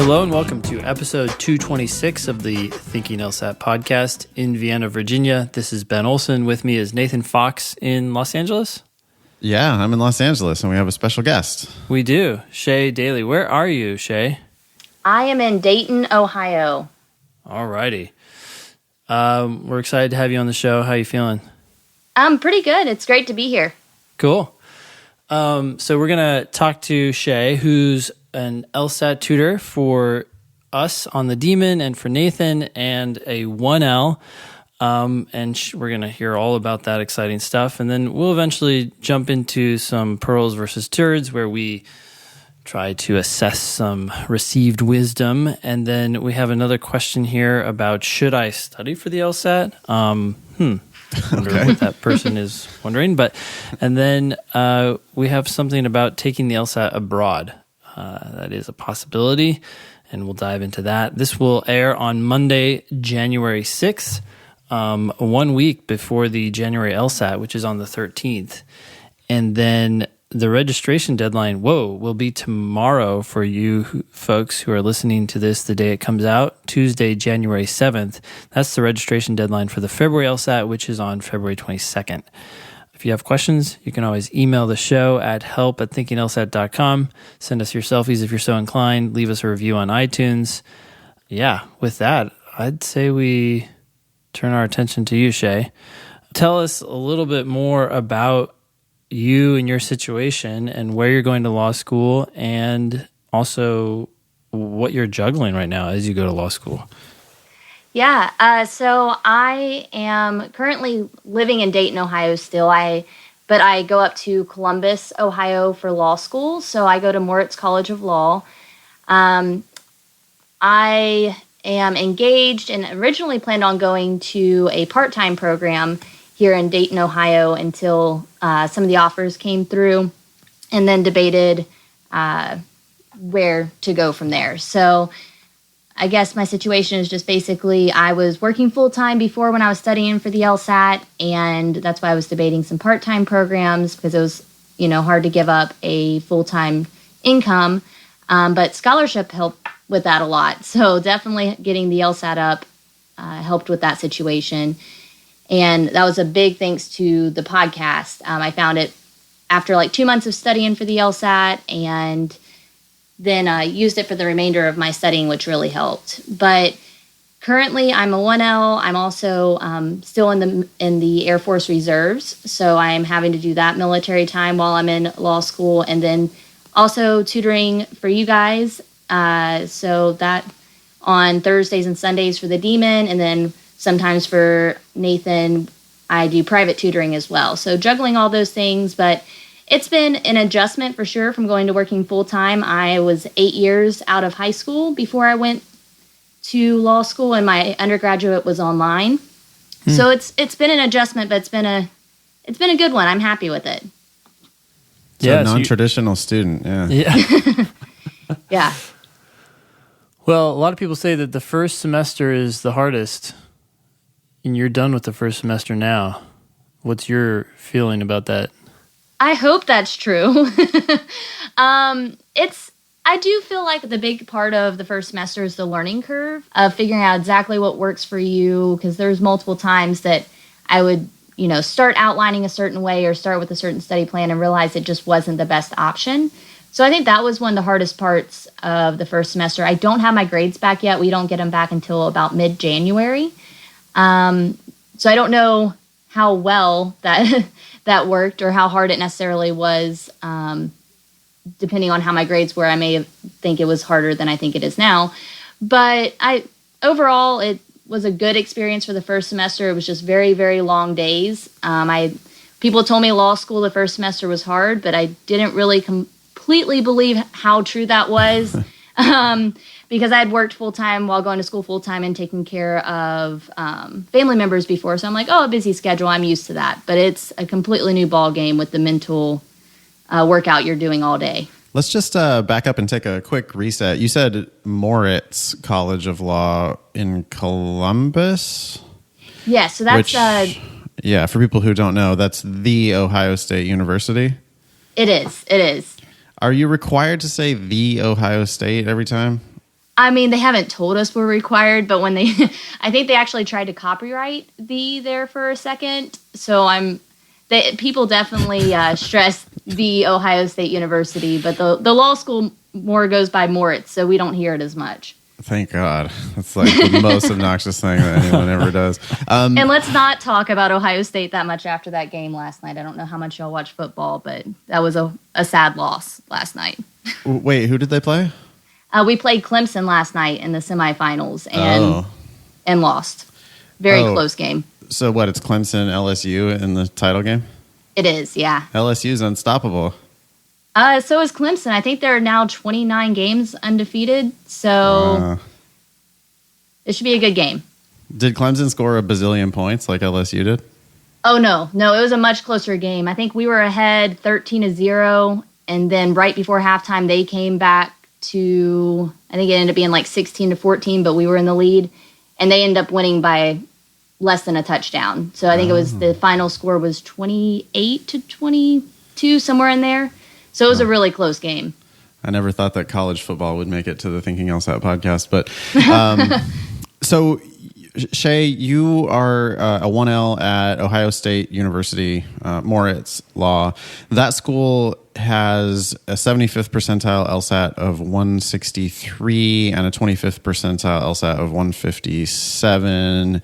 Hello and welcome to episode 226 of the Thinking LSAT podcast in Vienna, Virginia. This is Ben Olson. With me is Nathan Fox in Los Angeles. Yeah, I'm in Los Angeles and we have a special guest. We do. Shea Daly. Where are you, Shea? I am in Dayton, Ohio. All righty. We're excited to have you on the show. How are you feeling? I'm pretty good. It's great to be here. Cool. So we're going to talk to Shea, who's an LSAT tutor for us on the Demon and for Nathan and a 1L. And we're going to hear all about that exciting stuff. And then we'll eventually jump into some pearls versus turds where we try to assess some received wisdom. And then we have another question here about, should I study for the LSAT? I wonder what that person is wondering. And then we have something about taking the LSAT abroad. That is a possibility, and we'll dive into that. This will air on Monday, January 6th, 1 week before the January LSAT, which is on the 13th. And then the registration deadline, will be tomorrow for you folks who are listening to this the day it comes out, Tuesday, January 7th. That's the registration deadline for the February LSAT, which is on February 22nd. If you have questions, you can always email the show at help@thinkinglsat.com. Send us your selfies if you're so inclined. Leave us a review on iTunes. Yeah, with that, I'd say we turn our attention to you, Shea. Tell us a little bit more about you and your situation and where you're going to law school, and also what you're juggling right now as you go to law school. Yeah, so I am currently living in Dayton, Ohio still, but I go up to Columbus, Ohio for law school, so I go to Moritz College of Law. I am engaged and originally planned on going to a part-time program here in Dayton, Ohio until some of the offers came through, and then debated where to go from there. So I guess my situation is just basically I was working full-time before when I was studying for the LSAT, and that's why I was debating some part-time programs because it was, hard to give up a full-time income. But scholarship helped with that a lot. So definitely getting the LSAT up helped with that situation. And that was a big thanks to the podcast. I found it after like 2 months of studying for the LSAT, and then used it for the remainder of my studying, which really helped. But currently, I'm a 1L. I'm also still in the Air Force Reserves, so I am having to do that military time while I'm in law school, and then also tutoring for you guys. So that on Thursdays and Sundays for the Demon, and then sometimes for Nathan, I do private tutoring as well. So juggling all those things, but it's been an adjustment for sure from going to working full-time. I was 8 years out of high school before I went to law school, and my undergraduate was online. So it's been an adjustment, but it's been a good one. I'm happy with it. So yeah, non-traditional student. Yeah. Yeah. Well, a lot of people say that the first semester is the hardest, and you're done with the first semester now. What's your feeling about that? I hope that's true. I do feel like the big part of the first semester is the learning curve of figuring out exactly what works for you, because there's multiple times that I would, start outlining a certain way or start with a certain study plan and realize it just wasn't the best option. So I think that was one of the hardest parts of the first semester. I don't have my grades back yet. We don't get them back until about mid-January. So I don't know how well that worked or how hard it necessarily was, depending on how my grades were. I may think it was harder than I think it is now. But overall, it was a good experience for the first semester. It was just very, very long days. People told me law school the first semester was hard, but I didn't really completely believe how true that was. Because I had worked full-time while going to school full-time and taking care of family members before. So I'm like, a busy schedule. I'm used to that. But it's a completely new ball game with the mental workout you're doing all day. Let's just back up and take a quick reset. You said Moritz College of Law in Columbus? Yeah, so that's... for people who don't know, that's the Ohio State University? It is. Are you required to say the Ohio State every time? I mean, they haven't told us we're required, but when I think they actually tried to copyright the there for a second. So people definitely stress the Ohio State University, but the law school more goes by Moritz, so we don't hear it as much. Thank God. That's like the most obnoxious thing that anyone ever does. And let's not talk about Ohio State that much after that game last night. I don't know how much y'all watch football, but that was a sad loss last night. Wait, who did they play? We played Clemson last night in the semifinals and lost. Very close game. So what, it's Clemson, LSU in the title game? It is, yeah. LSU's unstoppable. So is Clemson. I think they're now 29 games undefeated, so it should be a good game. Did Clemson score a bazillion points like LSU did? Oh, no, it was a much closer game. I think we were ahead 13-0, and then right before halftime, they came back to, I think it ended up being like 16-14, but we were in the lead, and they ended up winning by less than a touchdown. So I think it was the final score was 28-22, somewhere in there. So it was a really close game. I never thought that college football would make it to the Thinking LSAT podcast. But so, Shea, you are a 1L at Ohio State University, Moritz Law. That school has a 75th percentile LSAT of 163 and a 25th percentile LSAT of 157.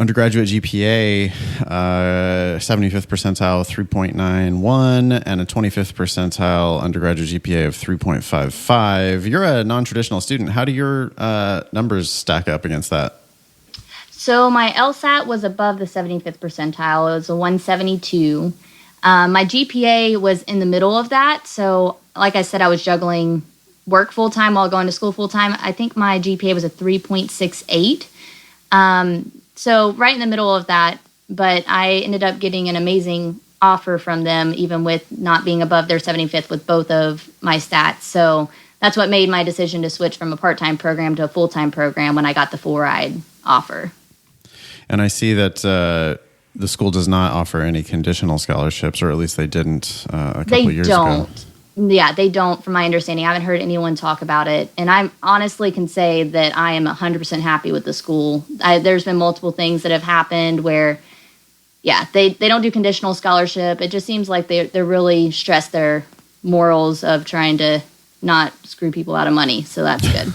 Undergraduate GPA, 75th percentile 3.91 and a 25th percentile undergraduate GPA of 3.55. You're a non-traditional student. How do your numbers stack up against that? So my LSAT was above the 75th percentile. It was a 172. My GPA was in the middle of that. So like I said, I was juggling work full-time while going to school full-time. I think my GPA was a 3.68. So right in the middle of that, but I ended up getting an amazing offer from them, even with not being above their 75th with both of my stats. So that's what made my decision to switch from a part-time program to a full-time program when I got the full ride offer. And I see that the school does not offer any conditional scholarships, or at least they didn't a couple of years ago. Yeah, they don't, from my understanding. I haven't heard anyone talk about it. And I honestly can say that I am 100% happy with the school. There's been multiple things that have happened where, yeah, they don't do conditional scholarship. It just seems like they're really stress their morals of trying to not screw people out of money. So that's good.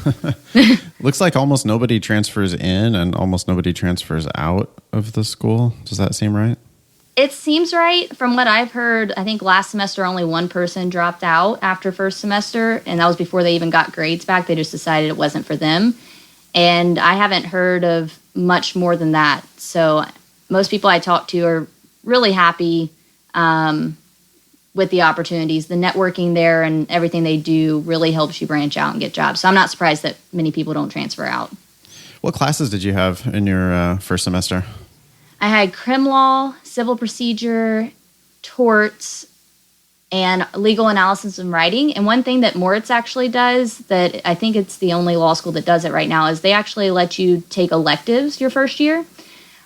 Looks like almost nobody transfers in and almost nobody transfers out of the school. Does that seem right? It seems right. From what I've heard, I think last semester only one person dropped out after first semester, and that was before they even got grades back. They just decided it wasn't for them. And I haven't heard of much more than that. So most people I talk to are really happy with the opportunities. The networking there and everything they do really helps you branch out and get jobs. So I'm not surprised that many people don't transfer out. What classes did you have in your first semester? I had crim law, civil procedure, torts, and legal analysis and writing. And one thing that Moritz actually does that I think it's the only law school that does it right now is they actually let you take electives your first year.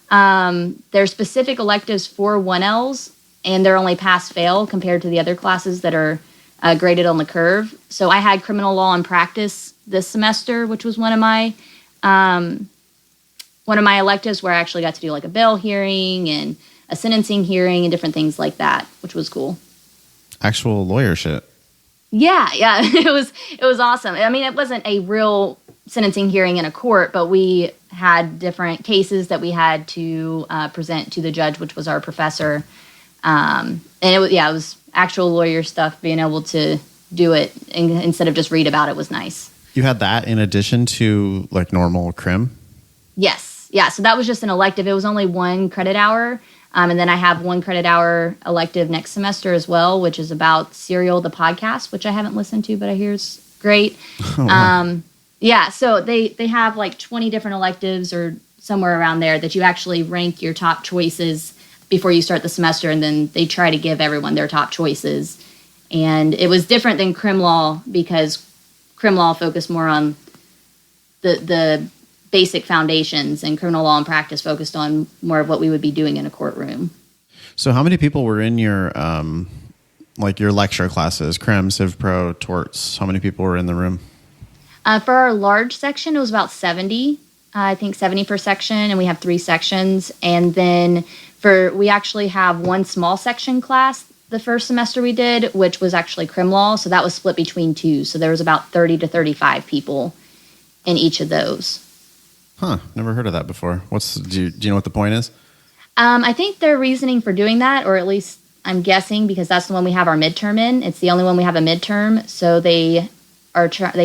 There's specific electives for 1Ls, and they're only pass-fail compared to the other classes that are graded on the curve. So I had criminal law and practice this semester, which was one of my electives where I actually got to do like a bail hearing and a sentencing hearing and different things like that, which was cool. Actual lawyer shit. Yeah. It was awesome. I mean, it wasn't a real sentencing hearing in a court, but we had different cases that we had to present to the judge, which was our professor. And it was actual lawyer stuff. Being able to do it instead of just read about it was nice. You had that in addition to like normal crim? Yes. Yeah, so that was just an elective. It was only 1 credit hour. And then I have 1 credit hour elective next semester as well, which is about Serial, the podcast, which I haven't listened to, but I hear is great. Oh, wow. Yeah, so they have like 20 different electives or somewhere around there that you actually rank your top choices before you start the semester, and then they try to give everyone their top choices. And it was different than crim law because crim law focused more on the basic foundations, and criminal law and practice focused on more of what we would be doing in a courtroom. So how many people were in your like your lecture classes, crim, civ pro, torts? How many people were in the room? For our large section, it was about 70. I think 70 per section, and we have 3 sections. And then we actually have one small section class the first semester we did, which was actually crim law. So that was split between 2. So there was about 30 to 35 people in each of those. Huh. Never heard of that before. Do you know what the point is? I think their reasoning for doing that, or at least I'm guessing, because that's the one we have our midterm in. It's the only one we have a midterm. So they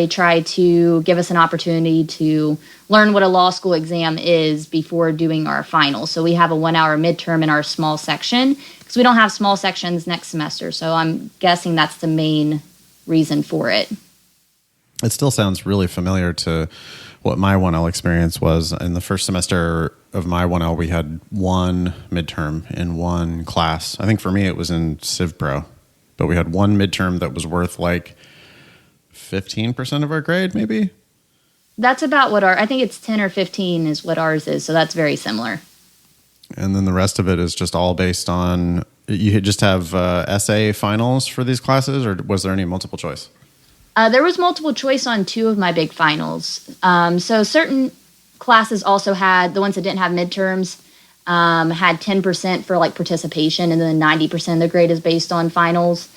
try to give us an opportunity to learn what a law school exam is before doing our final. So we have a 1-hour midterm in our small section because we don't have small sections next semester. So I'm guessing that's the main reason for it. It still sounds really familiar to what my 1L experience was. In the first semester of my 1L, we had one midterm in one class. I think for me it was in Civ Pro, but we had one midterm that was worth like 15% of our grade, maybe? That's about what I think it's 10 or 15 is what ours is. So that's very similar. And then the rest of it is just all based on, you just have essay finals for these classes, or was there any multiple choice? There was multiple choice on 2 of my big finals. So certain classes also had, the ones that didn't have midterms, had 10% for like participation, and then 90% of the grade is based on finals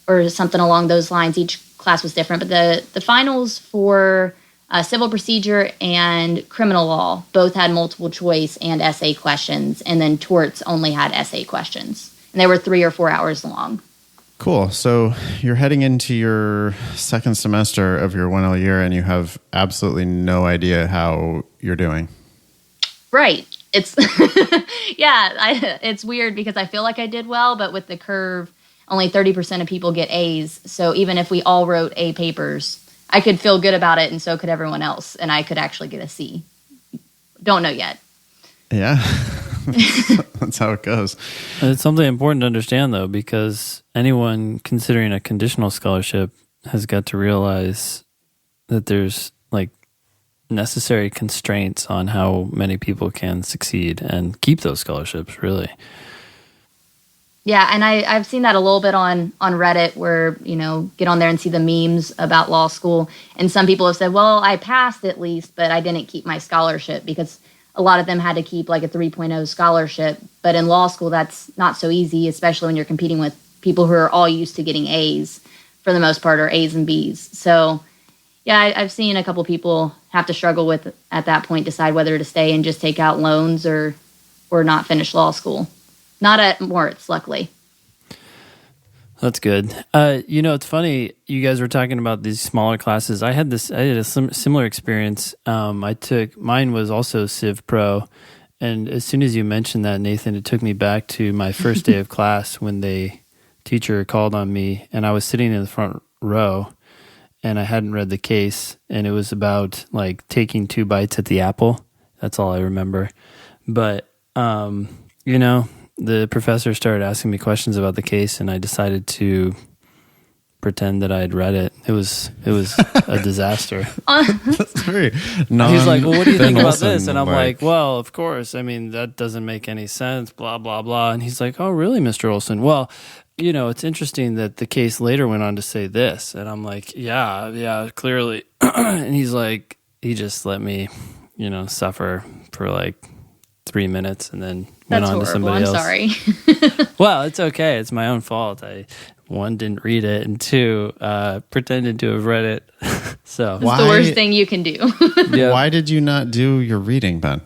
or something along those lines. Each class was different, but the finals for civil procedure and criminal law both had multiple choice and essay questions, and then torts only had essay questions, and they were 3 or 4 hours long. Cool. So you're heading into your second semester of your 1L year, and you have absolutely no idea how you're doing. Right. It's it's weird because I feel like I did well, but with the curve, only 30% of people get A's. So even if we all wrote A papers, I could feel good about it, and so could everyone else, and I could actually get a C. Don't know yet. Yeah, that's how it goes. It's something important to understand, though, because anyone considering a conditional scholarship has got to realize that there's like necessary constraints on how many people can succeed and keep those scholarships, really. Yeah, and I've seen that a little bit on Reddit where, get on there and see the memes about law school. And some people have said, well, I passed at least, but I didn't keep my scholarship, because a lot of them had to keep like a 3.0 scholarship. But in law school, that's not so easy, especially when you're competing with people who are all used to getting A's for the most part, or A's and B's. So, yeah, I've seen a couple people have to struggle with, at that point, decide whether to stay and just take out loans or not finish law school. Not at Moritz, luckily. That's good. It's funny. You guys were talking about these smaller classes. I had a similar experience. Mine was also Civ Pro. And as soon as you mentioned that, Nathan, it took me back to my first day of class when the teacher called on me, and I was sitting in the front row, and I hadn't read the case, and it was about like taking 2 bites at the apple. That's all I remember. But, the professor started asking me questions about the case, and I decided to pretend that I had read it. It was a disaster. That's very He's like, well, what do you think about this? And I'm like, well, of course. I mean, that doesn't make any sense, blah, blah, blah. And he's like, oh, really, Mr. Olson? Well, it's interesting that the case later went on to say this. And I'm like, yeah, clearly. And he's like, he just let me, suffer for like 3 minutes and then went on to somebody else. I'm sorry. Well, it's okay. It's my own fault. I, 1, didn't read it, and 2, pretended to have read it. So it's the worst thing you can do. Yeah. Why did you not do your reading, Ben?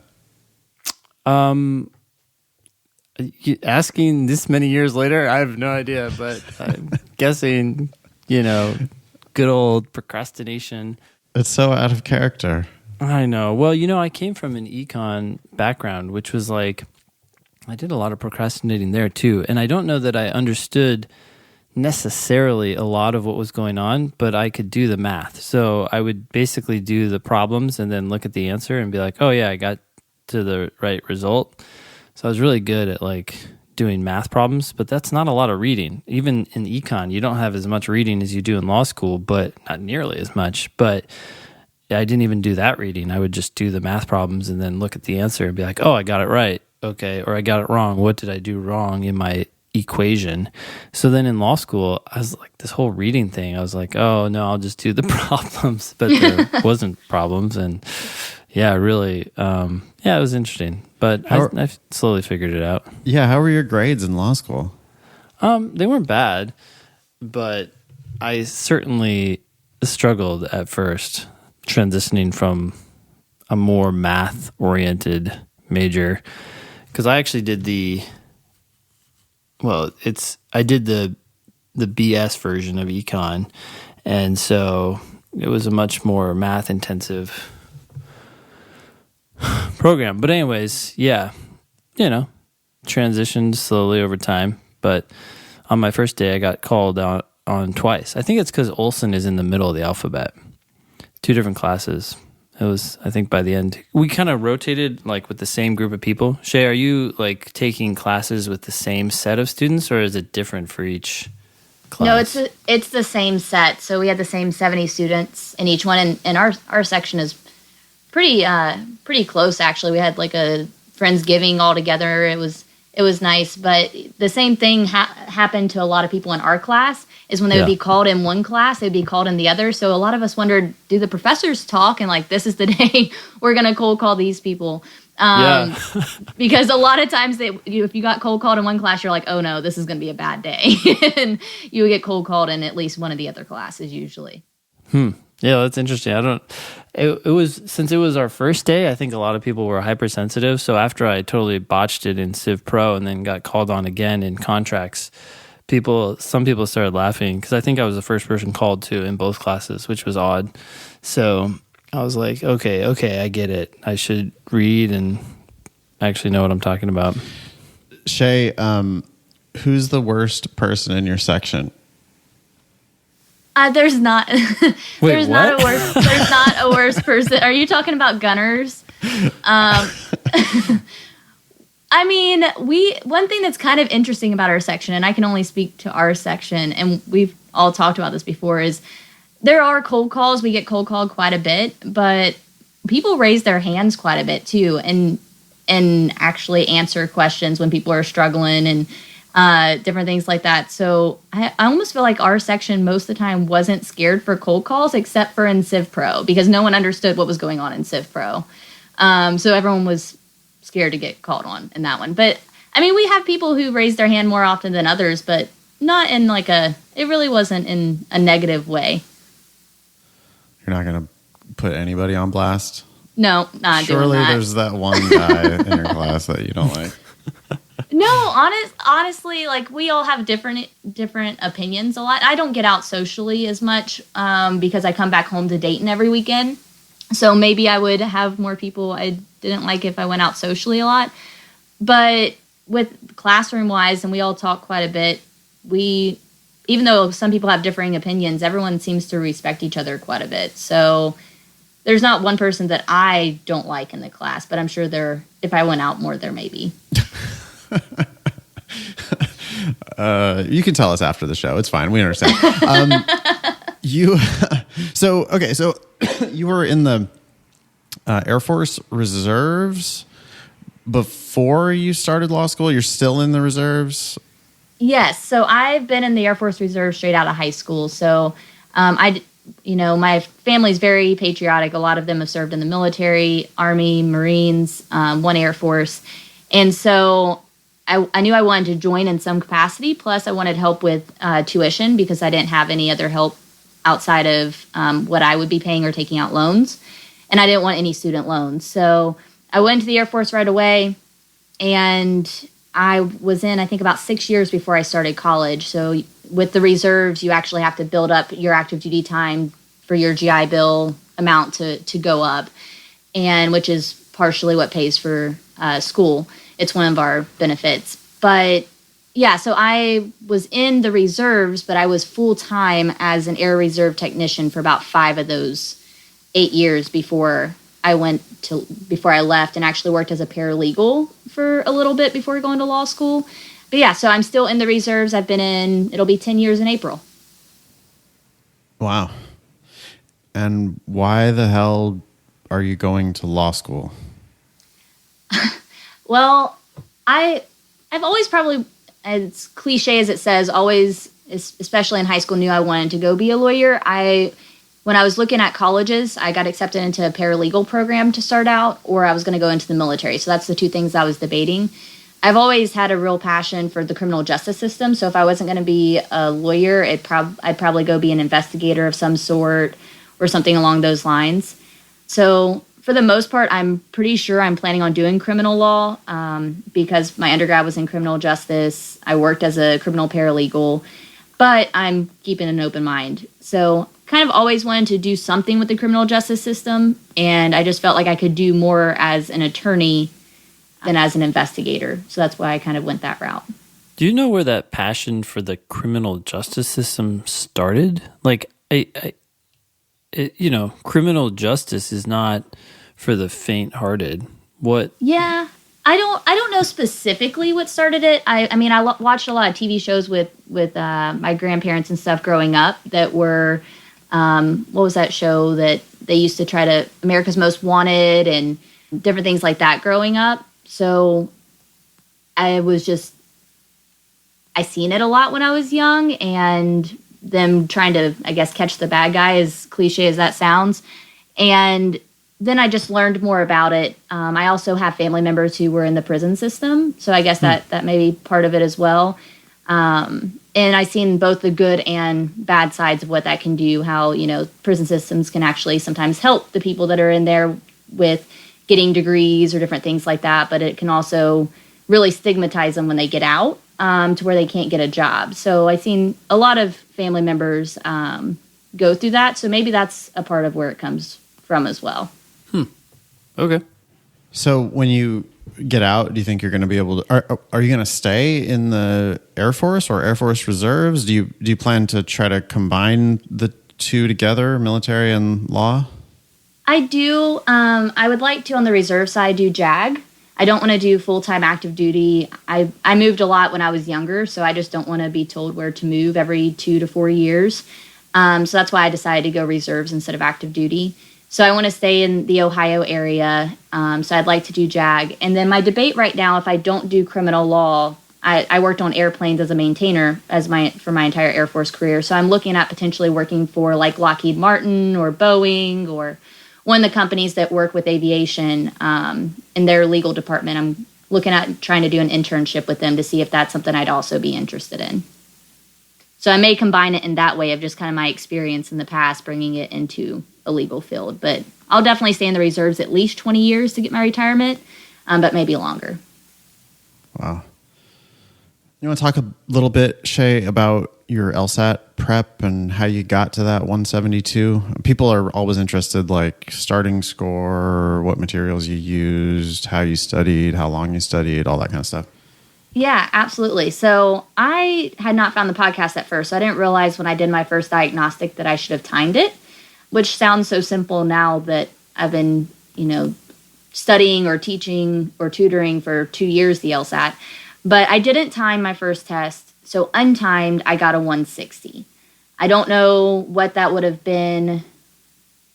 Asking this many years later, I have no idea, but I'm guessing, good old procrastination. It's so out of character. I know. Well, I came from an econ background, which was like, I did a lot of procrastinating there too. And I don't know that I understood necessarily a lot of what was going on, but I could do the math. So I would basically do the problems and then look at the answer and be like, oh yeah, I got to the right result. So I was really good at like doing math problems, but that's not a lot of reading. Even in econ, you don't have as much reading as you do in law school, but not nearly as much. But I didn't even do that reading. I would just do the math problems and then look at the answer and be like, oh, I got it right. Okay. Or I got it wrong. What did I do wrong in my equation. So then in law school, I was like, this whole reading thing, I was like, oh no, I'll just do the problems, but there wasn't problems. And yeah, really, it was interesting, but I slowly figured it out. Yeah. How were your grades in law school? They weren't bad, but I certainly struggled at first transitioning from a more math oriented major, because I actually did I did the BS version of econ, and so it was a much more math intensive program. But anyways, transitioned slowly over time. But on my first day, I got called out on twice. I think it's because Olson is in the middle of the alphabet. 2 different classes. It was, I think by the end, we kind of rotated like with the same group of people. Shea, are you like taking classes with the same set of students, or is it different for each class? No, it's the same set. So we had the same 70 students in each one, and our section is pretty close actually. We had like a Friendsgiving all together. It was nice, but the same thing happened to a lot of people in our class. Is when they would be called in one class, they'd be called in the other. So a lot of us wondered, do the professors talk? And like, this is the day we're going to cold call these people. Because a lot of times if you got cold called in one class, you're like, oh no, this is going to be a bad day. And you would get cold called in at least one of the other classes usually. Yeah, that's interesting. It was, since it was our first day, I think a lot of people were hypersensitive. So after I totally botched it in Civ Pro and then got called on again in contracts, some people started laughing because I think I was the first person called to in both classes, which was odd. So I was like, okay, I get it. I should read and actually know what I'm talking about. Shea, who's the worst person in your section? There's not. Wait, there's what? not a worse. There's not a worse person. Are you talking about gunners? I mean, one thing that's kind of interesting about our section, and I can only speak to our section, and we've all talked about this before, is there are cold calls. We get cold called quite a bit, but people raise their hands quite a bit too, and actually answer questions when people are struggling and different things like that. So I almost feel like our section most of the time wasn't scared for cold calls, except for in Civ Pro, because no one understood what was going on in Civ Pro. So everyone was scared to get called on in that one. But I mean, we have people who raise their hand more often than others, but not in like it really wasn't in a negative way. You're not going to put anybody on blast? No, not doing that. Surely there's that one guy in your class that you don't like. No, honestly, like we all have different opinions a lot. I don't get out socially as much because I come back home to Dayton every weekend. So maybe I would have more people I didn't like if I went out socially a lot. But with classroom-wise, and we all talk quite a bit, even though some people have differing opinions, everyone seems to respect each other quite a bit. So there's not one person that I don't like in the class, but I'm sure if I went out more, there may be. You can tell us after the show. It's fine. We understand. So you were in the Air Force Reserves before you started law school. You're still in the reserves? Yes. So I've been in the Air Force Reserve straight out of high school. So my family's very patriotic. A lot of them have served in the military, Army, Marines, one Air Force. And so I knew I wanted to join in some capacity. Plus, I wanted help with tuition because I didn't have any other help outside of what I would be paying or taking out loans. And I didn't want any student loans. So I went to the Air Force right away. And I was in, I think, about 6 years before I started college. So with the reserves, you actually have to build up your active duty time for your GI Bill amount to go up, and which is partially what pays for school. It's one of our benefits. But yeah, so I was in the reserves, but I was full-time as an Air Reserve technician for about 5 of those 8 years before I left, and actually worked as a paralegal for a little bit before going to law school. But yeah, so I'm still in the reserves. It'll be 10 years in April. Wow. And why the hell are you going to law school? Well, I've always probably as cliche as it says, always, especially in high school, knew I wanted to go be a lawyer. When I was looking at colleges, I got accepted into a paralegal program to start out, or I was going to go into the military. So that's the two things I was debating. I've always had a real passion for the criminal justice system. So if I wasn't going to be a lawyer, I'd probably go be an investigator of some sort or something along those lines. So for the most part, I'm pretty sure I'm planning on doing criminal law because my undergrad was in criminal justice. I worked as a criminal paralegal, but I'm keeping an open mind. So kind of always wanted to do something with the criminal justice system, and I just felt like I could do more as an attorney than as an investigator. So that's why I kind of went that route. Do you know where that passion for the criminal justice system started? Like, criminal justice is not for the faint-hearted. What? Yeah, I don't know specifically what started it. I mean, I watched a lot of TV shows with my grandparents and stuff growing up that were, what was that show that they used to try to, America's Most Wanted and different things like that growing up. So I seen it a lot when I was young, and them trying to, I guess, catch the bad guy, as cliche as that sounds. And then I just learned more about it. I also have family members who were in the prison system, so I guess that may be part of it as well. And I've seen both the good and bad sides of what that can do, how, prison systems can actually sometimes help the people that are in there with getting degrees or different things like that, but it can also really stigmatize them when they get out to where they can't get a job. So I've seen a lot of family members go through that, so maybe that's a part of where it comes from as well. Okay. So when you get out, do you think you're going to be able to? Are you going to stay in the Air Force or Air Force Reserves? Do you plan to try to combine the two together, military and law? I do. I would like to, on the reserve side, do JAG. I don't want to do full-time active duty. I moved a lot when I was younger, so I just don't want to be told where to move every 2 to 4 years. So that's why I decided to go reserves instead of active duty. So I want to stay in the Ohio area, so I'd like to do JAG. And then my debate right now, if I don't do criminal law, I worked on airplanes as a maintainer for my entire Air Force career. So I'm looking at potentially working for like Lockheed Martin or Boeing or one of the companies that work with aviation in their legal department. I'm looking at trying to do an internship with them to see if that's something I'd also be interested in. So I may combine it in that way of just kind of my experience in the past, bringing it into a legal field. But I'll definitely stay in the reserves at least 20 years to get my retirement, but maybe longer. Wow. You want to talk a little bit, Shea, about your LSAT prep and how you got to that 172? People are always interested, like starting score, what materials you used, how you studied, how long you studied, all that kind of stuff. Yeah, absolutely. So I had not found the podcast at first. So I didn't realize when I did my first diagnostic that I should have timed it, which sounds so simple now that I've been, studying or teaching or tutoring for 2 years, the LSAT. But I didn't time my first test. So untimed, I got a 160. I don't know what that would have been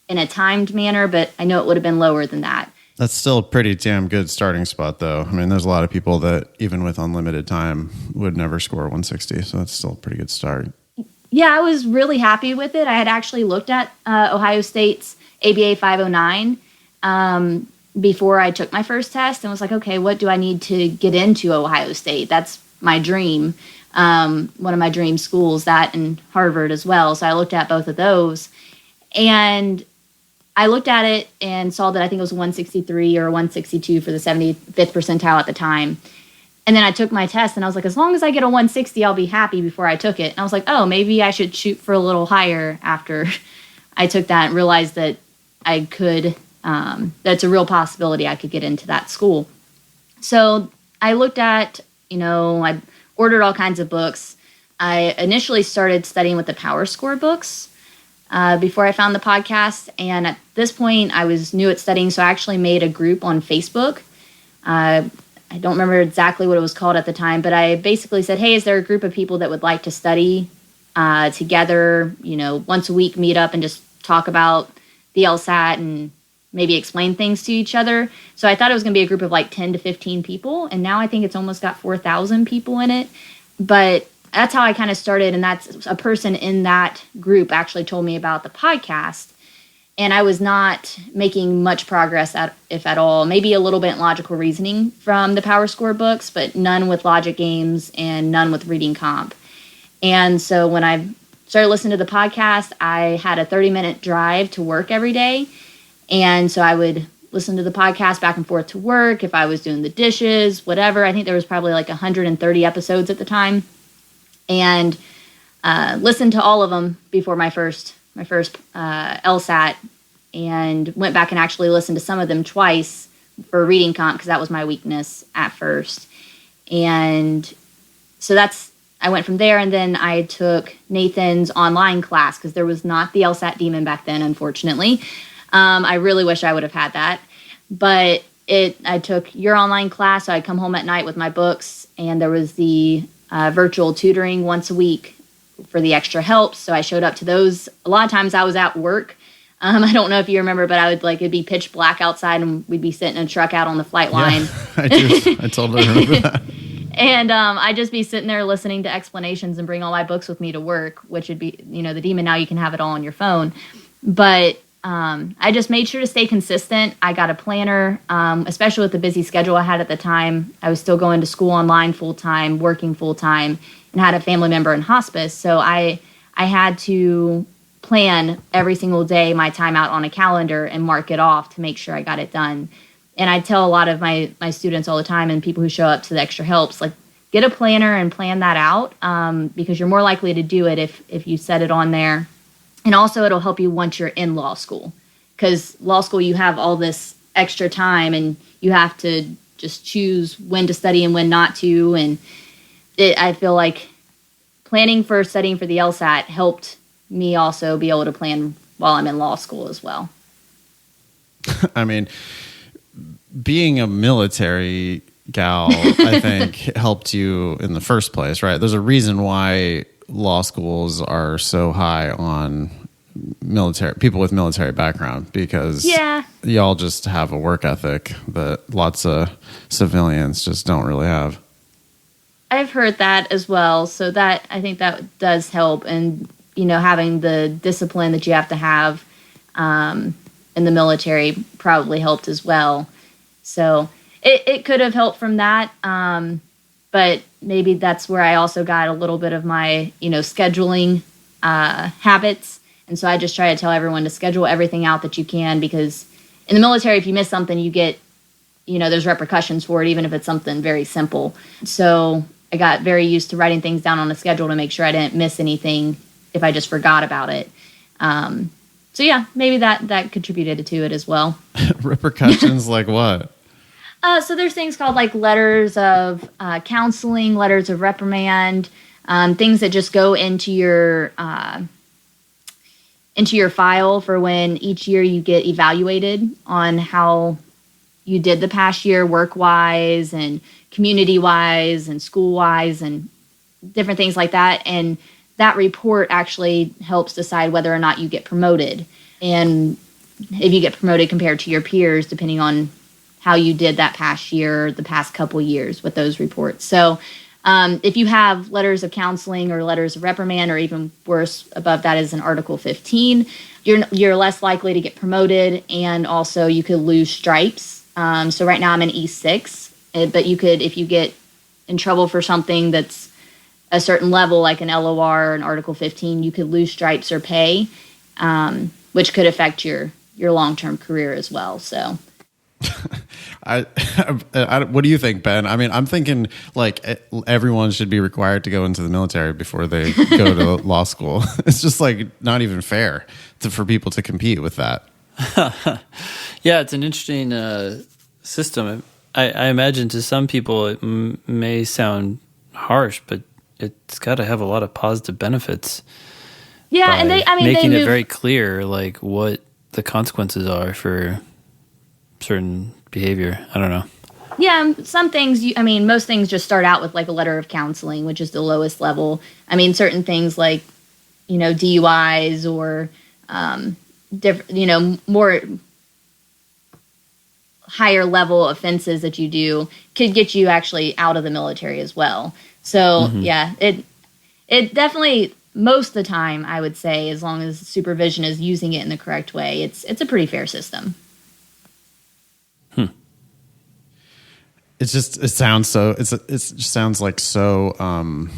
in a timed manner, but I know it would have been lower than that. That's still a pretty damn good starting spot, though. I mean, there's a lot of people that, even with unlimited time, would never score 160. So that's still a pretty good start. Yeah, I was really happy with it. I had actually looked at Ohio State's ABA 509 before I took my first test and was like, okay, what do I need to get into Ohio State? That's my dream. One of my dream schools, that and Harvard as well. So I looked at both of those. And I looked at it and saw that I think it was 163 or 162 for the 75th percentile at the time. And then I took my test and I was like, as long as I get a 160, I'll be happy before I took it. And I was like, oh, maybe I should shoot for a little higher after I took that and realized that I could, that's a real possibility I could get into that school. So I looked at, I ordered all kinds of books. I initially started studying with the Power Score books before I found the podcast. And at this point, I was new at studying, so I actually made a group on Facebook. I don't remember exactly what it was called at the time, but I basically said, hey, is there a group of people that would like to study together, once a week, meet up and just talk about the LSAT and maybe explain things to each other. So I thought it was going to be a group of like 10 to 15 people, and now I think it's almost got 4,000 people in it. but that's how I kind of started. And that's a person in that group actually told me about the podcast. And I was not making much progress, if at all. Maybe a little bit in logical reasoning from the Power Score books, but none with logic games and none with reading comp. And so when I started listening to the podcast, I had a 30-minute drive to work every day. And so I would listen to the podcast back and forth to work, if I was doing the dishes, whatever. I think there was probably like 130 episodes at the time. And listened to all of them before my first LSAT, and went back and actually listened to some of them twice for reading comp, because that was my weakness at first. And so I went from there, and then I took Nathan's online class, because there was not the LSAT Demon back then, unfortunately. I really wish I would have had that. But I took your online class, so I'd come home at night with my books, and there was the virtual tutoring once a week for the extra help. So I showed up to those. A lot of times I was at work. I don't know if you remember, but it'd be pitch black outside, and we'd be sitting in a truck out on the flight line. Yeah, I totally remember that. And I'd just be sitting there listening to explanations and bring all my books with me to work, which would be, the Demon. Now you can have it all on your phone. But I just made sure to stay consistent. I got a planner, especially with the busy schedule I had at the time. I was still going to school online full-time, working full-time, and had a family member in hospice. So I had to plan every single day my time out on a calendar and mark it off to make sure I got it done. And I tell a lot of my students all the time, and people who show up to the extra helps, like, get a planner and plan that out, because you're more likely to do it if you set it on there. And also it'll help you once you're in law school, because law school, you have all this extra time and you have to just choose when to study and when not to. And I feel like planning for studying for the LSAT helped me also be able to plan while I'm in law school as well. I mean, being a military gal, I think, helped you in the first place, right? There's a reason why law schools are so high on people with military background, because y'all just have a work ethic that lots of civilians just don't really have. I've heard that as well. So that, I think that does help. And, having the discipline that you have to have in the military probably helped as well. So it could have helped from that. But maybe that's where I also got a little bit of my, scheduling habits. And so I just try to tell everyone to schedule everything out that you can, because in the military, if you miss something, you get, there's repercussions for it, even if it's something very simple. So I got very used to writing things down on a schedule to make sure I didn't miss anything if I just forgot about it. So yeah, maybe that contributed to it as well. Repercussions like what? So there's things called like letters of counseling, letters of reprimand, things that just go into your file for when each year you get evaluated on how you did the past year, work-wise and community-wise and school-wise and different things like that. And that report actually helps decide whether or not you get promoted, and if you get promoted compared to your peers, depending on how you did that past year, the past couple years with those reports. So if you have letters of counseling or letters of reprimand, or even worse, above that is an Article 15, you're less likely to get promoted, and also you could lose stripes. So right now I'm in E6, but you could, if you get in trouble for something that's a certain level, like an LOR or an Article 15, you could lose stripes or pay, which could affect your long-term career as well. So. What do you think, Ben? I mean, I'm thinking like everyone should be required to go into the military before they go to law school. It's just like not even fair for people to compete with that. Yeah, it's an interesting system. I imagine to some people it may sound harsh, but it's got to have a lot of positive benefits. Yeah, and making it very clear like what the consequences are for certain behavior. I don't know. Yeah, some things, most things just start out with like a letter of counseling, which is the lowest level. Certain things like, DUIs or, different, more higher level offenses that you do could get you actually out of the military as well. So yeah, it definitely, most of the time, I would say, as long as supervision is using it in the correct way, it's a pretty fair system. It sounds like so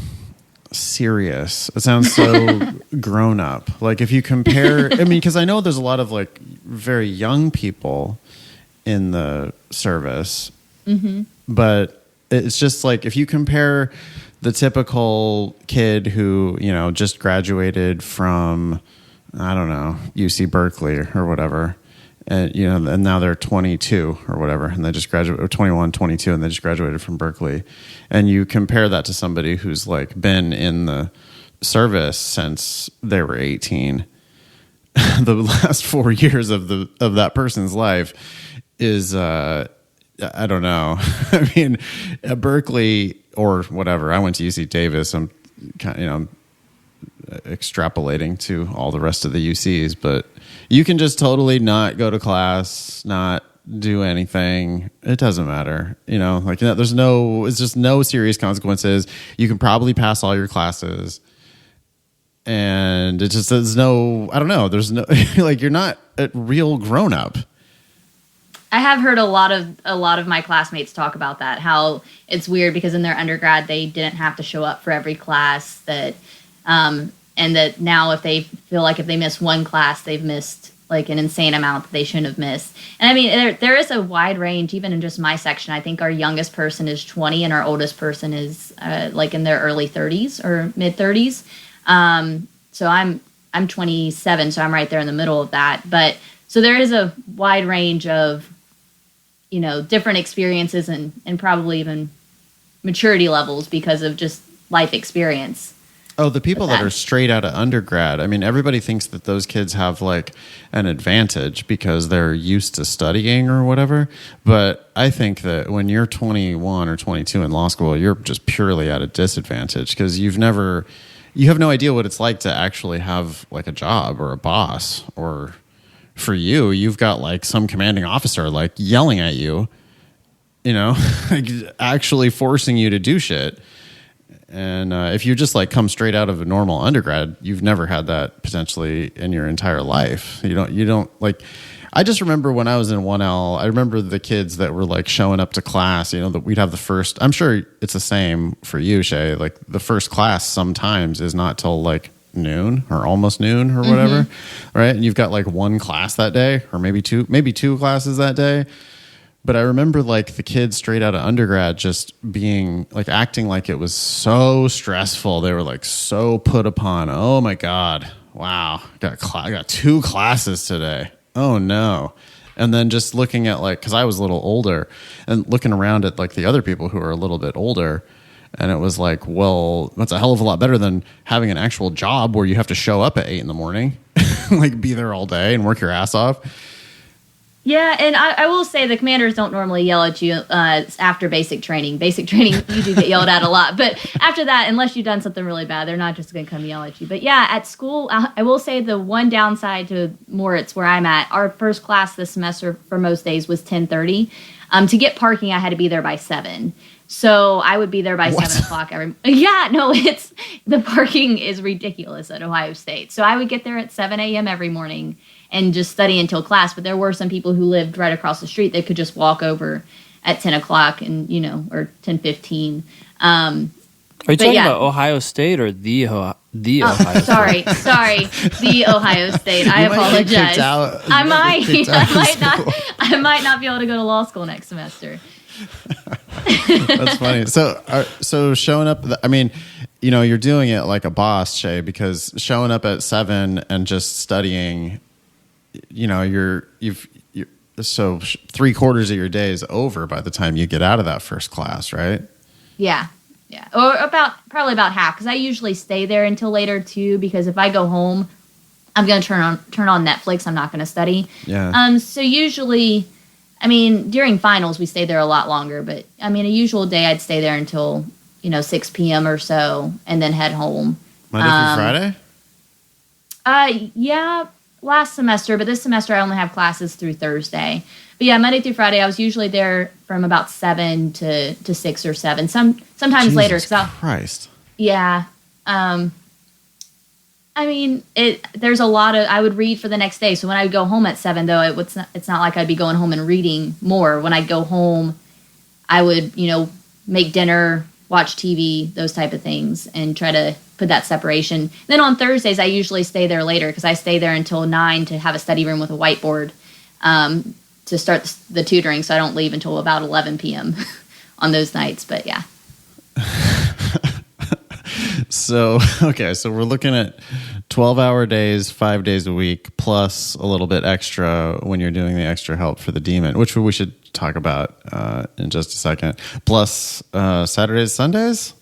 serious. It sounds so grown up. Like if you compare, I mean, because I know there's a lot of like very young people in the service, but it's just like if you compare the typical kid who, you know, just graduated from, I don't know, UC Berkeley or whatever, and, you know, and now they're 22 or whatever, and they just graduated, or 21, 22, and they just graduated from Berkeley. And you compare that to somebody who's like been in the service since they were 18. The last 4 years of that person's life is, I don't know. I mean, at Berkeley or whatever, I went to UC Davis. I'm kind of, you know, extrapolating to all the rest of the UCs, but you can just totally not go to class, not do anything. It doesn't matter. You know, like, you know, it's just no serious consequences. You can probably pass all your classes. And it just, there's no, I don't know. There's no, like, you're not a real grown up. I have heard a lot of my classmates talk about that, how it's weird because in their undergrad they didn't have to show up for every class, that and that now if they feel like if they miss one class, they've missed like an insane amount that they shouldn't have missed. And I mean, there is a wide range, even in just my section. I think our youngest person is 20 and our oldest person is like in their early 30s or mid 30s. So I'm 27, so I'm right there in the middle of that. But so there is a wide range of, you know, different experiences and probably even maturity levels because of just life experience. Oh, the people that are straight out of undergrad. I mean, everybody thinks that those kids have like an advantage because they're used to studying or whatever. But I think that when you're 21 or 22 in law school, you're just purely at a disadvantage because you have no idea what it's like to actually have like a job or a boss, or for you've got like some commanding officer like yelling at you, you know, like actually forcing you to do shit. And if you just like come straight out of a normal undergrad, you've never had that potentially in your entire life. You don't like, I just remember when I was in 1L, I remember the kids that were like showing up to class, you know, that we'd have the first, I'm sure it's the same for you, Shea, like the first class sometimes is not till like noon or almost noon or whatever. Right. And you've got like one class that day or maybe two classes that day. But I remember like the kids straight out of undergrad just being like acting like it was so stressful. They were like so put upon. Oh my God. Wow. I got 2 classes today. Oh no. And then just looking at like, cause I was a little older and looking around at like the other people who are a little bit older. And it was like, well, that's a hell of a lot better than having an actual job where you have to show up at 8 a.m, like be there all day and work your ass off. Yeah, and I will say the commanders don't normally yell at you after basic training. Basic training, you do get yelled at a lot. But after that, unless you've done something really bad, they're not just going to come yell at you. But yeah, at school, I will say the one downside to Moritz, where I'm at, our first class this semester for most days was 10:30. To get parking, I had to be there by 7. So I would be there by 7 o'clock every. Yeah, no, the parking is ridiculous at Ohio State. So I would get there at 7 a.m. every morning and just study until class. But there were some people who lived right across the street that could just walk over at 10 o'clock and, you know, or 10:15. Are you talking about Ohio State or the Ohio State? Sorry, the Ohio State. I apologize. I might not be able to go to law school next semester. That's funny. So showing up, I mean, you know, you're doing it like a boss, Shea, because showing up at 7 and just studying, you know, so 3/4 of your day is over by the time you get out of that first class, right? Yeah. Or probably about half, because I usually stay there until later too, because if I go home, I'm going to turn on Netflix. I'm not going to study. Yeah. So usually, I mean, during finals, we stay there a lot longer, but I mean, a usual day I'd stay there until, you know, 6 p.m. or so and then head home. Monday through Friday? Yeah, last semester, but this semester I only have classes through Thursday. But yeah, Monday through Friday, I was usually there from about 7 to 6 or 7. Sometimes Jesus later. Christ. Yeah. I mean, there's a lot of, I would read for the next day. So when I would go home at 7, though, it's not like I'd be going home and reading more. When I'd go home, I would, make dinner, watch TV, those type of things, and try to put that separation. Then on Thursdays, I usually stay there later because I stay there until 9 to have a study room with a whiteboard to start the tutoring. So I don't leave until about 11 p.m. on those nights. But yeah. So we're looking at 12-hour days, 5 days a week, plus a little bit extra when you're doing the extra help for the demon, which we should talk about in just a second. Plus Saturdays, Sundays?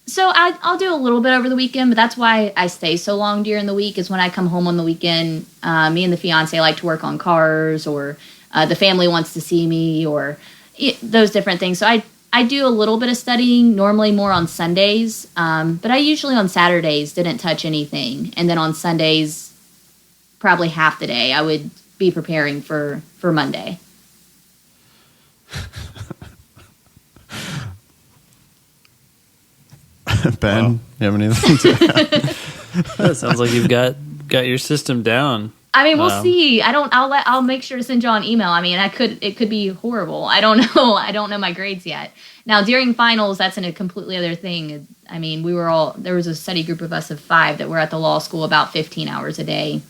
So I'll do a little bit over the weekend, but that's why I stay so long during the week is when I come home on the weekend, me and the fiance like to work on cars, or the family wants to see me, or those different things. So I do a little bit of studying, normally more on Sundays, but I usually on Saturdays didn't touch anything. And then on Sundays, probably half the day, I would be preparing for Monday. Ben, you have anything to add? That sounds like you've got your system down. I mean, we'll see. I'll make sure to send y'all an email. I mean, it could be horrible. I don't know. I don't know my grades yet. Now, during finals, that's a completely other thing. I mean, there was a study group of us of 5 that were at the law school about 15 hours a day.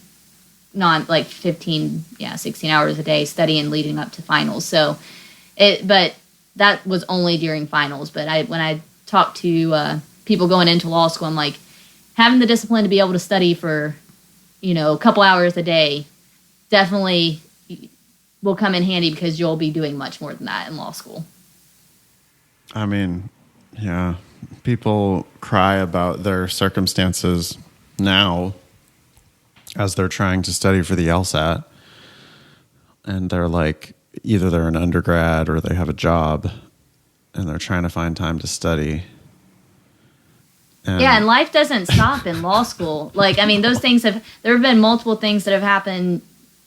Not like 16 hours a day studying leading up to finals. So but that was only during finals. But when I talked to people going into law school, I'm like, having the discipline to be able to study for, a couple hours a day definitely will come in handy because you'll be doing much more than that in law school. I mean, yeah, people cry about their circumstances now as they're trying to study for the LSAT. And they're like, either they're an undergrad or they have a job and they're trying to find time to study. And life doesn't stop in law school. Like, I mean, there have been multiple things that have happened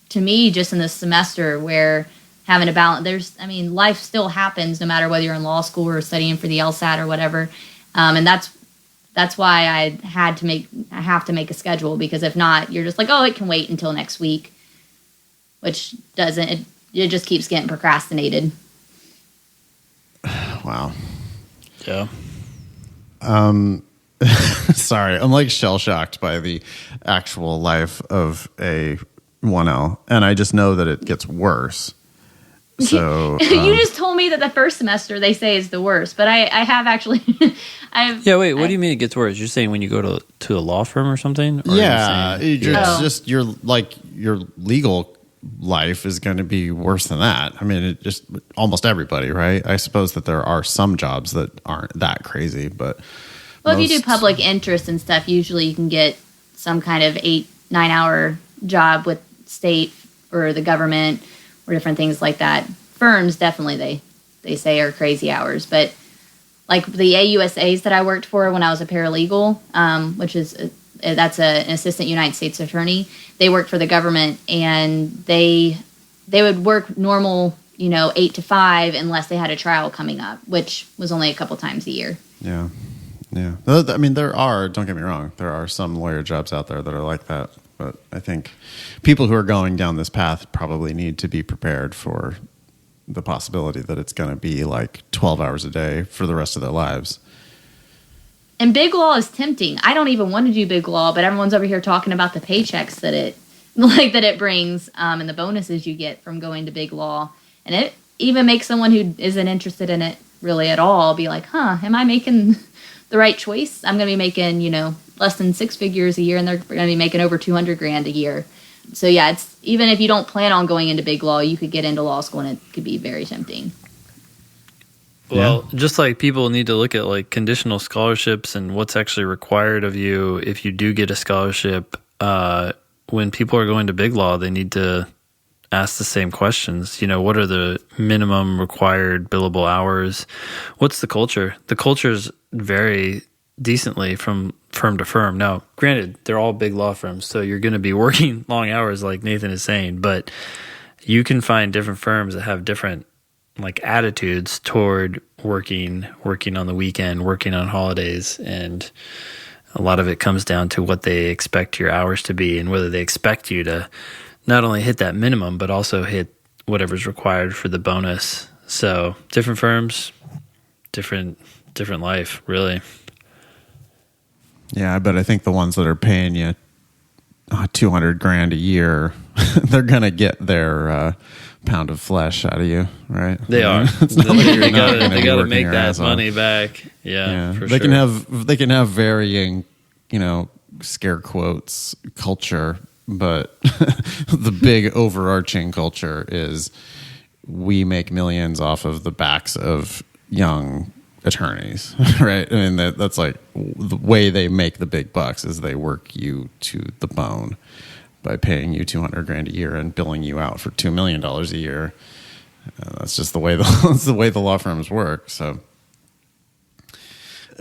to me just in this semester where having a balance, life still happens no matter whether you're in law school or studying for the LSAT or whatever. And that's why I have to make a schedule, because if not, you're just like, oh, it can wait until next week, which doesn't, it just keeps getting procrastinated. Wow. Yeah. Sorry, I'm like shell-shocked by the actual life of a 1L, and I just know that it gets worse. So you just told me that the first semester they say is the worst, but I have actually. Yeah, wait. What do you mean it gets worse? You're saying when you go to a law firm or something? Or yeah, just your legal life is going to be worse than that. I mean, it just almost everybody, right? I suppose that there are some jobs that aren't that crazy, but. Well, if you do public interest and stuff, usually you can get some kind of 8-9 hour job with state or the government or different things like that. Firms definitely they say are crazy hours, but like the AUSAs that I worked for when I was a paralegal, which is that's an assistant United States attorney. They worked for the government, and they would work normal, 8 to 5 unless they had a trial coming up, which was only a couple times a year. Yeah. Yeah. I mean, don't get me wrong, there are some lawyer jobs out there that are like that. But I think people who are going down this path probably need to be prepared for the possibility that it's going to be like 12 hours a day for the rest of their lives. And big law is tempting. I don't even want to do big law, but everyone's over here talking about the paychecks that it brings and the bonuses you get from going to big law. And it even makes someone who isn't interested in it really at all be like, am I making the right choice? I'm going to be making, less than 6 figures a year, and they're going to be making over $200,000 a year. So yeah, it's even if you don't plan on going into big law, you could get into law school and it could be very tempting. Well, just like people need to look at like conditional scholarships and what's actually required of you if you do get a scholarship, when people are going to big law, they need to ask the same questions. What are the minimum required billable hours? What's the culture? The cultures vary decently from firm to firm. Now, granted, they're all big law firms, so you're going to be working long hours like Nathan is saying, but you can find different firms that have different like attitudes toward working on the weekend, working on holidays, and a lot of it comes down to what they expect your hours to be and whether they expect you to not only hit that minimum but also hit whatever's required for the bonus. So different firms, different life, really. Yeah, but I think the ones that are paying you $200,000 a year, they're gonna get their pound of flesh out of you, right? They are. It's not like They gonna be gotta working make your that ass off. money back. Yeah, for they sure. they can have varying, scare quotes culture, but the big overarching culture is we make millions off of the backs of young attorneys, right? I mean, that's like the way they make the big bucks is they work you to the bone by paying you $200,000 a year and billing you out for $2 million a year. That's just the way that's the way the law firms work. So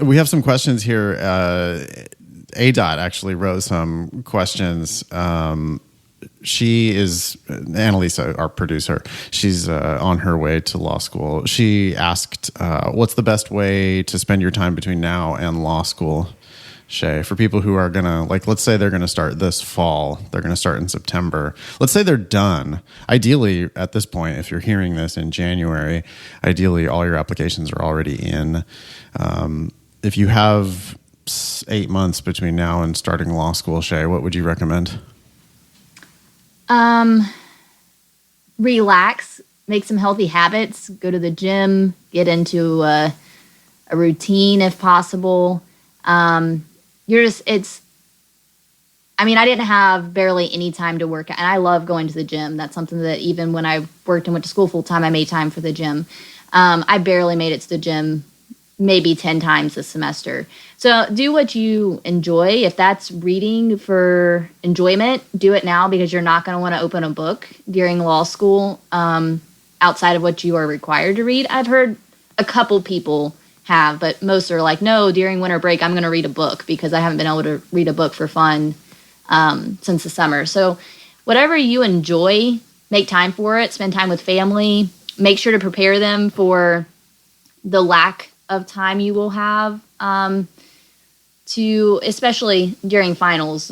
we have some questions here. ADOT actually wrote some questions. She is Annalisa, our producer. She's on her way to law school. She asked, what's the best way to spend your time between now and law school, Shea? For people who are going to, like, let's say they're going to start this fall. They're going to start in September. Let's say they're done. Ideally, at this point, if you're hearing this in January, ideally all your applications are already in. If you have 8 months between now and starting law school, Shea, what would you recommend? Relax, make some healthy habits, go to the gym, get into a routine if possible. I didn't have barely any time to work out, and I love going to the gym. That's something that even when I worked and went to school full time, I made time for the gym. I barely made it to the gym maybe 10 times this semester. So do what you enjoy. If that's reading for enjoyment, do it now because you're not going to want to open a book during law school outside of what you are required to read. I've heard a couple people have, but most are like, no, during winter break, I'm going to read a book because I haven't been able to read a book for fun since the summer. So whatever you enjoy, make time for it, spend time with family, make sure to prepare them for the lack of time you will have especially during finals.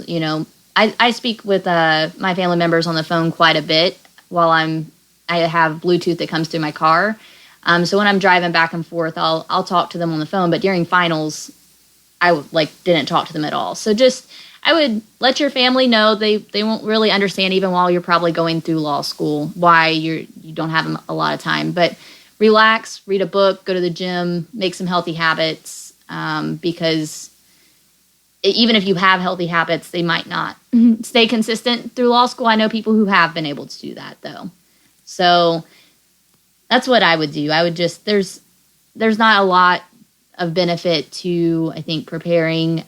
I speak with my family members on the phone quite a bit while I have Bluetooth that comes through my car. So when I'm driving back and forth, I'll talk to them on the phone, but during finals, I didn't talk to them at all. So I would let your family know. They won't really understand even while you're probably going through law school why you don't have a lot of time, but relax, read a book, go to the gym, make some healthy habits, because even if you have healthy habits, they might not stay consistent through law school. I know people who have been able to do that, though. So that's what I would do. I would there's not a lot of benefit to, I think, preparing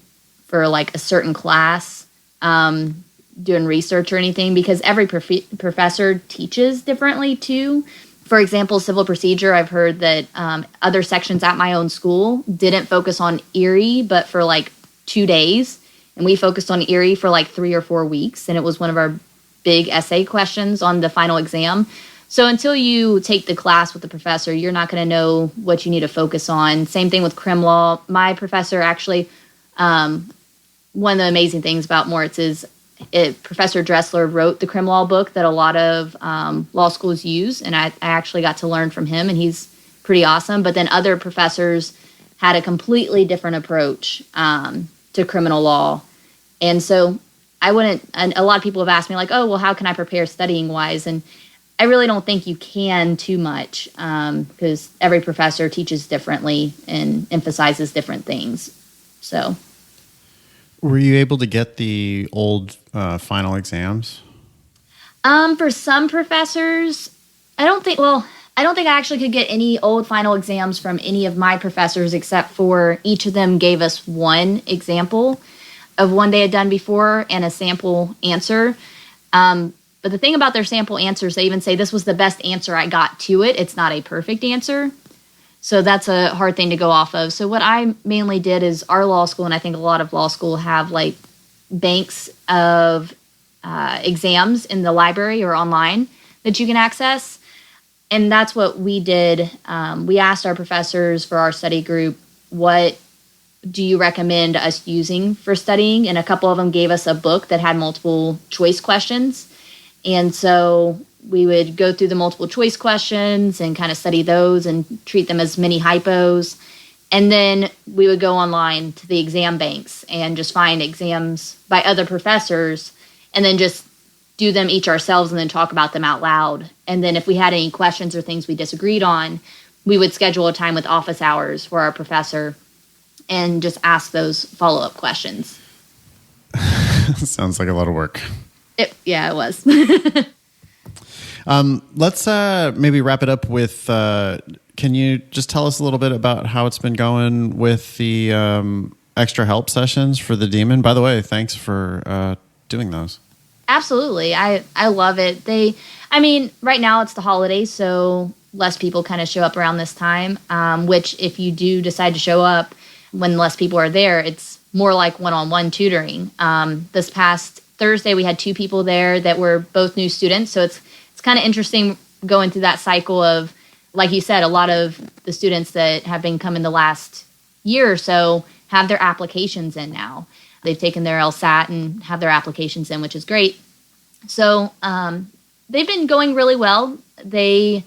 for like a certain class, doing research or anything, because every professor teaches differently too. For example, civil procedure, I've heard that other sections at my own school didn't focus on Erie, but for 2 days. And we focused on Erie for 3 or 4 weeks. And it was one of our big essay questions on the final exam. So until you take the class with the professor, you're not going to know what you need to focus on. Same thing with crim law. My professor actually, one of the amazing things about Moritz is Professor Dressler wrote the crim law book that a lot of law schools use, and I actually got to learn from him, and he's pretty awesome. But then other professors had a completely different approach to criminal law. And so and a lot of people have asked me oh, well, how can I prepare studying wise? And I really don't think you can too much because every professor teaches differently and emphasizes different things. So. Were you able to get the old final exams? For some professors, I don't think I actually could get any old final exams from any of my professors, except for each of them gave us one example of one they had done before and a sample answer. But the thing about their sample answers, they even say this was the best answer I got to it. It's not a perfect answer. So that's a hard thing to go off of. So what I mainly did is our law school, and I think a lot of law school have banks of exams in the library or online that you can access. And that's what we did. We asked our professors for our study group, what do you recommend us using for studying? And a couple of them gave us a book that had multiple choice questions. And so we would go through the multiple choice questions and kind of study those and treat them as mini hypos. And then we would go online to the exam banks and just find exams by other professors and then just do them each ourselves and then talk about them out loud. And then if we had any questions or things we disagreed on, we would schedule a time with office hours for our professor and just ask those follow-up questions. Sounds like a lot of work. It was. Let's maybe wrap it up with, can you just tell us a little bit about how it's been going with the extra help sessions for the Demon? By the way, thanks for doing those. Absolutely. I love it. Right now it's the holidays, so less people kind of show up around this time, which if you do decide to show up when less people are there, it's more like one-on-one tutoring. This past Thursday, we had 2 people there that were both new students, so it's kind of interesting going through that cycle of, like you said, a lot of the students that have been coming the last year or so have their applications in now. They've taken their LSAT and have their applications in, which is great. So they've been going really well. They,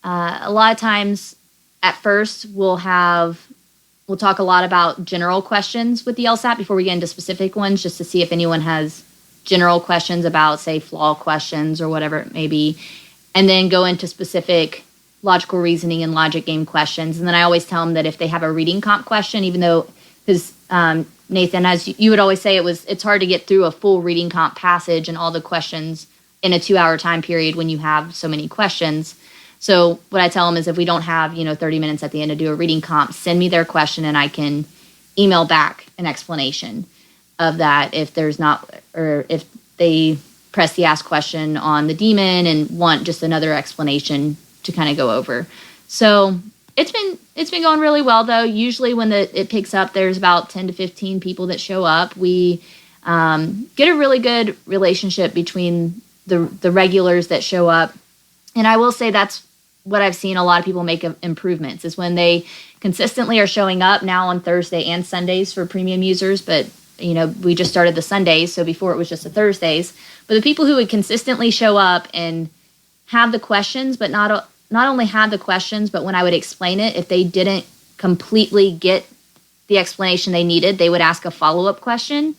a lot of times at first, we'll talk a lot about general questions with the LSAT before we get into specific ones, just to see if anyone has general questions about, say, flaw questions or whatever it may be, and then go into specific logical reasoning and logic game questions. And then I always tell them that if they have a reading comp question, even though, because Nathan, as you would always say, it's hard to get through a full reading comp passage and all the questions in a 2-hour time period when you have so many questions. So what I tell them is if we don't have 30 minutes at the end to do a reading comp, send me their question and I can email back an explanation of that if there's not, or if they press the ask question on the Demon and want just another explanation to kind of go over. So it's been going really well, though. Usually when it picks up, there's about 10 to 15 people that show up. We get a really good relationship between the regulars that show up. And I will say that's what I've seen a lot of people make improvements is when they consistently are showing up now on Thursday and Sundays for premium users. But, we just started the Sundays, so before it was just the Thursdays. But the people who would consistently show up and have the questions, but not only have the questions, but when I would explain it, if they didn't completely get the explanation they needed, they would ask a follow-up question.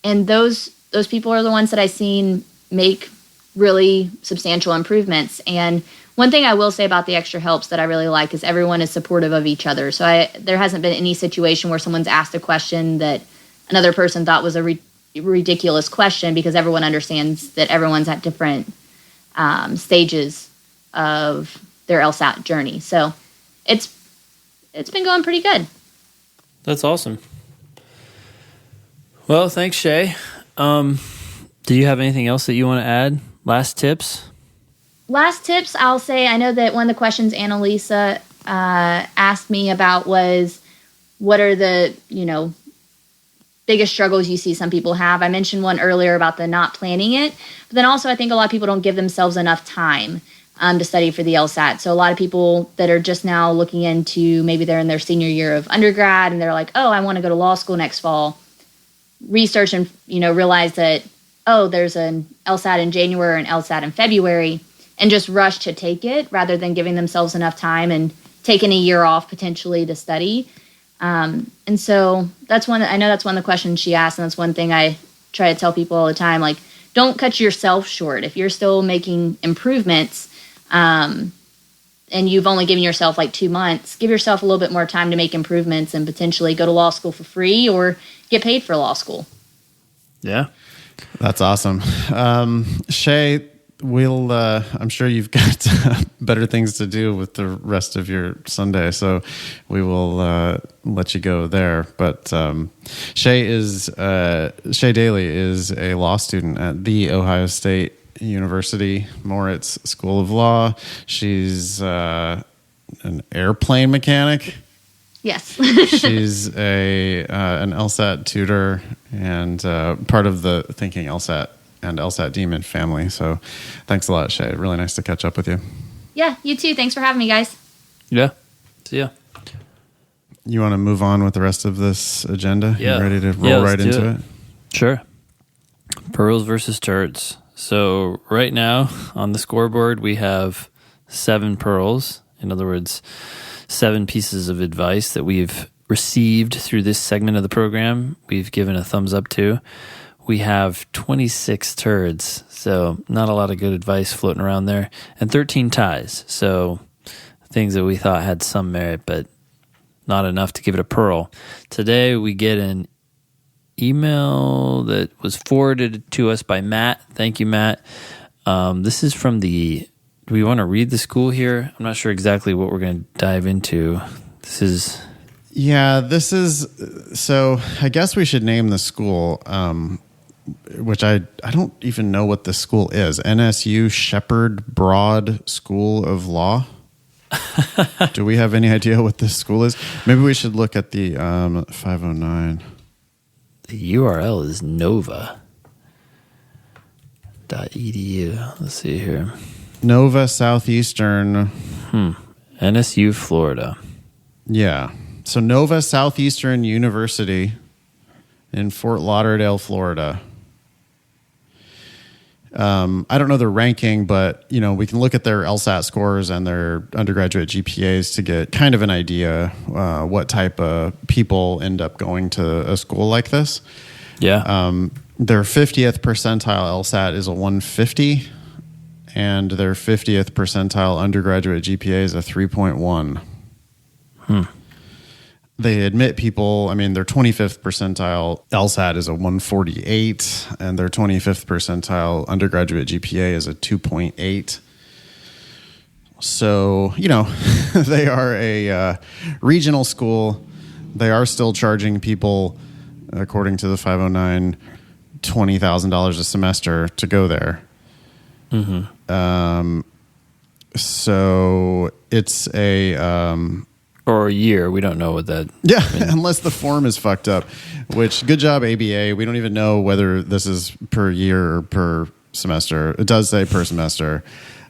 And those people are the ones that I've seen make really substantial improvements. And one thing I will say about the extra helps that I really like is everyone is supportive of each other. So there hasn't been any situation where someone's asked a question that another person thought was a ridiculous question, because everyone understands that everyone's at different stages of their LSAT journey. So it's been going pretty good. That's awesome. Well, thanks, Shea. Do you have anything else that you want to add? Last tips? Last tips, I'll say, I know that one of the questions Annalisa asked me about was, what are the, biggest struggles you see some people have? I mentioned one earlier about the not planning it, but then also I think a lot of people don't give themselves enough time to study for the LSAT. So a lot of people that are just now looking into, maybe they're in their senior year of undergrad and they're like, oh, I want to go to law school next fall, research and, realize that, oh, there's an LSAT in January or an LSAT in February, and just rush to take it rather than giving themselves enough time and taking a year off potentially to study. And so that's one of the questions she asked. And that's one thing I try to tell people all the time, like, don't cut yourself short. If you're still making improvements, and you've only given yourself like 2 months, give yourself a little bit more time to make improvements and potentially go to law school for free or get paid for law school. Yeah. That's awesome. Shea, I'm sure you've got better things to do with the rest of your Sunday, so we will let you go there. But Shea Daly is a law student at the Ohio State University Moritz School of Law. She's an airplane mechanic. Yes. She's an LSAT tutor and part of the Thinking LSAT and LSAT Demon family. So thanks a lot, Shea. Really nice to catch up with you. Yeah, you too. Thanks for having me, guys. Yeah. See ya. You want to move on with the rest of this agenda? Yeah. You ready to roll right into it? Sure. Pearls versus turds. So right now on the scoreboard, we have 7 pearls. In other words, 7 pieces of advice that we've received through this segment of the program. We've given a thumbs up to. We have 26 turds, so not a lot of good advice floating around there, and 13 ties. So things that we thought had some merit, but not enough to give it a pearl. Today we get an email that was forwarded to us by Matt. Thank you, Matt. This is from do we want to read the school here? I'm not sure exactly what we're going to dive into. So I guess we should name the school, which I don't even know what this school is. NSU Shepherd Broad School of Law. Do we have any idea what this school is? Maybe we should look at the 509. The URL is nova.edu. Let's see here. Nova Southeastern. NSU, Florida. Yeah. So Nova Southeastern University in Fort Lauderdale, Florida. I don't know their ranking, but we can look at their LSAT scores and their undergraduate GPAs to get kind of an idea what type of people end up going to a school like this. Yeah. Their 50th percentile LSAT is a 150, and their 50th percentile undergraduate GPA is a 3.1. They admit people, their 25th percentile LSAT is a 148, and their 25th percentile undergraduate GPA is a 2.8. So, they are a regional school. They are still charging people, according to the 509, $20,000 a semester to go there. Mm-hmm. So it's or a year. We don't know what that... Yeah, unless the form is fucked up, which, good job, ABA. We don't even know whether this is per year or per semester. It does say per semester.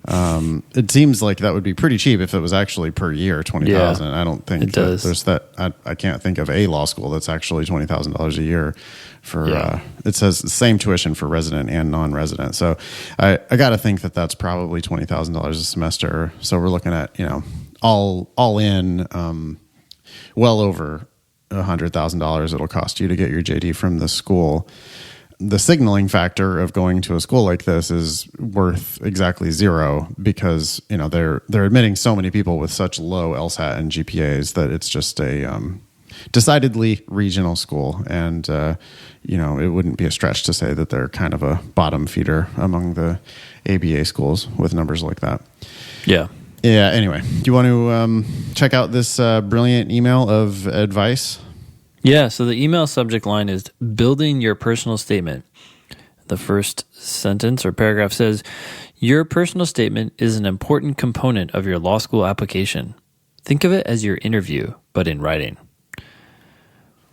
It seems like that would be pretty cheap if it was actually per year, $20,000. I don't think it does. There's that. I can't think of a law school that's actually $20,000 a year for. It says the same tuition for resident and non-resident. So I got to think that that's probably $20,000 a semester. So we're looking at all in well over $100,000 it'll cost you to get your JD from the school. The signaling factor of going to a school like this is worth exactly 0 because they're admitting so many people with such low LSAT and GPAs that it's just a decidedly regional school, and it wouldn't be a stretch to say that they're kind of a bottom feeder among the ABA schools with numbers like that. Yeah. Yeah. Anyway, do you want to check out this brilliant email of advice? Yeah, so the email subject line is building your personal statement. The first sentence or paragraph says, your personal statement is an important component of your law school application. Think of it as your interview, but in writing.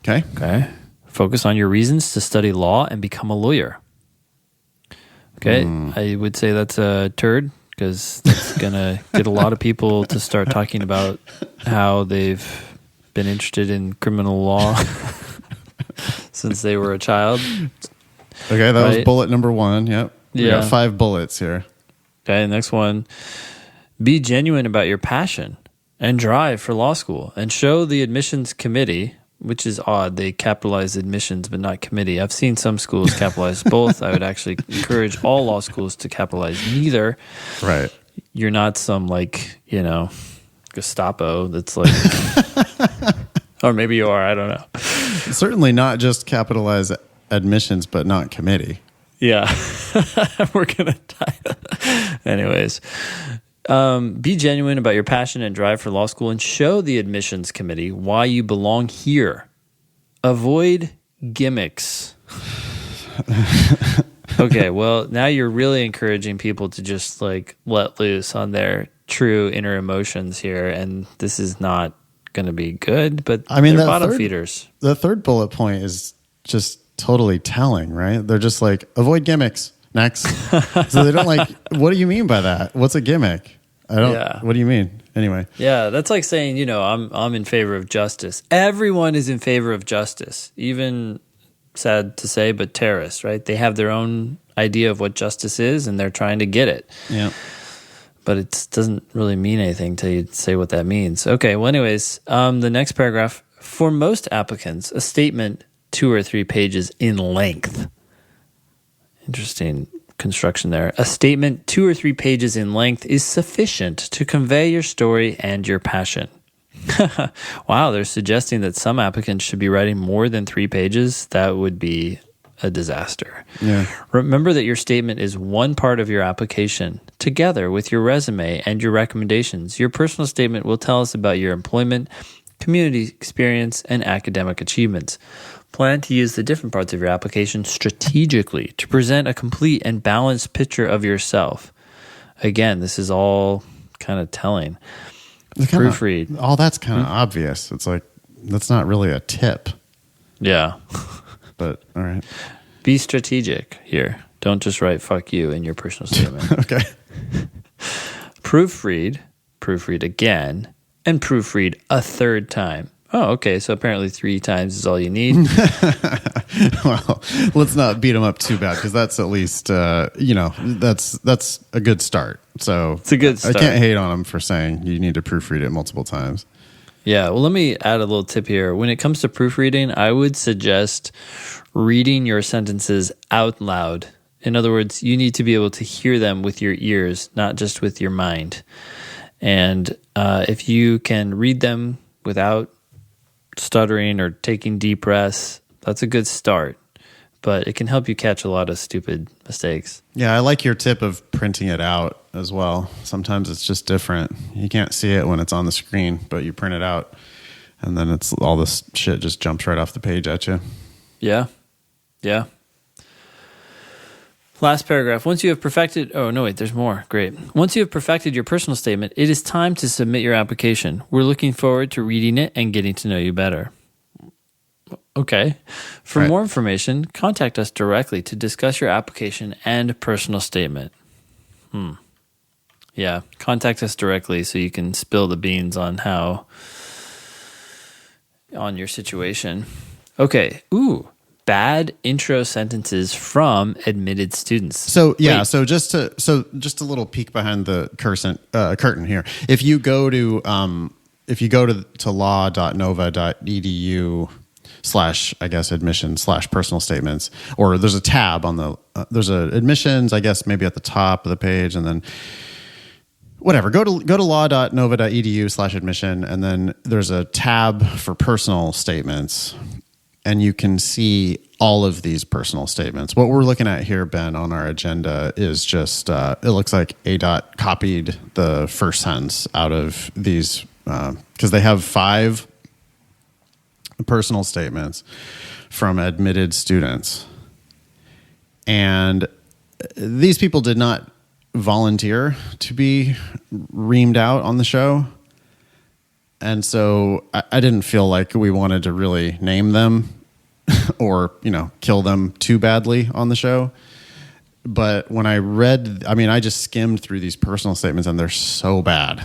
Okay. Focus on your reasons to study law and become a lawyer. Okay, I would say that's a turd because that's going to get a lot of people to start talking about how they've been interested in criminal law since they were a child. Okay, that was bullet number 1. Yep. We got 5 bullets here. Okay, next one. Be genuine about your passion and drive for law school and show the admissions committee, which is odd. They capitalize admissions but not committee. I've seen some schools capitalize both. I would actually encourage all law schools to capitalize neither. Right. You're not some Gestapo that's like... or maybe you are, I don't know. Certainly not just capitalize admissions, but not committee. Yeah. We're going to die. Anyways, be genuine about your passion and drive for law school and show the admissions committee why you belong here. Avoid gimmicks. Okay, well, now you're really encouraging people to just let loose on their true inner emotions here, and this is not going to be good, but they're bottom feeders. The third bullet point is just totally telling, right? They're just like, avoid gimmicks. Next. So they don't like, what do you mean by that? What's a gimmick? I don't, What do you mean? Anyway. Yeah, that's like saying, I'm in favor of justice. Everyone is in favor of justice, even, sad to say, but terrorists, right? They have their own idea of what justice is, and they're trying to get it. Yeah. But it doesn't really mean anything till you say what that means. Okay, well, anyways, the next paragraph. For most applicants, a statement 2 or 3 pages in length. Interesting construction there. A statement 2 or 3 pages in length is sufficient to convey your story and your passion. Wow, they're suggesting that some applicants should be writing more than 3 pages. That would be a disaster. Yeah. Remember that your statement is one part of your application. Together with your resume and your recommendations, your personal statement will tell us about your employment, community experience, and academic achievements. Plan to use the different parts of your application strategically to present a complete and balanced picture of yourself. Again, this is all kind of telling. Proofread. All that's kind of obvious. It's like, that's not really a tip. Yeah. But, all right. Be strategic here. Don't just write fuck you in your personal statement. Okay. Proofread again, and proofread a 3rd time. Oh, okay. So apparently 3 times is all you need. Well, let's not beat them up too bad, because that's at least, that's a good start. So it's a good start. I can't hate on them for saying you need to proofread it multiple times. Yeah. Well, let me add a little tip here. When it comes to proofreading, I would suggest reading your sentences out loud. In other words, you need to be able to hear them with your ears, not just with your mind. And if you can read them without stuttering or taking deep breaths, that's a good start. But it can help you catch a lot of stupid mistakes. Yeah, I like your tip of printing it out as well. Sometimes it's just different. You can't see it when it's on the screen, but you print it out, and then it's all this shit just jumps right off the page at you. Yeah. Yeah. Last paragraph. Once you have perfected... Oh, no, wait, there's more. Great. Once you have perfected your personal statement, it is time to submit your application. We're looking forward to reading it and getting to know you better. Okay. For more information, contact us directly to discuss your application and personal statement. Yeah, contact us directly so you can spill the beans on your situation. Okay. Ooh. Bad intro sentences from admitted students. So yeah, so just a little peek behind the curtain here. If you go to law.nova.edu/admission/personal statements, or there's a tab on the there's a admissions, I guess maybe at the top of the page, and then whatever, go to law.nova.edu/admission, and then there's a tab for personal statements. And you can see all of these personal statements. What we're looking at here, Ben, on our agenda is just, it looks like ADOT copied the first sentence out of these, because they have 5 personal statements from admitted students. And these people did not volunteer to be reamed out on the show. And so I didn't feel like we wanted to really name them or, kill them too badly on the show. But when I I just skimmed through these personal statements, and they're so bad.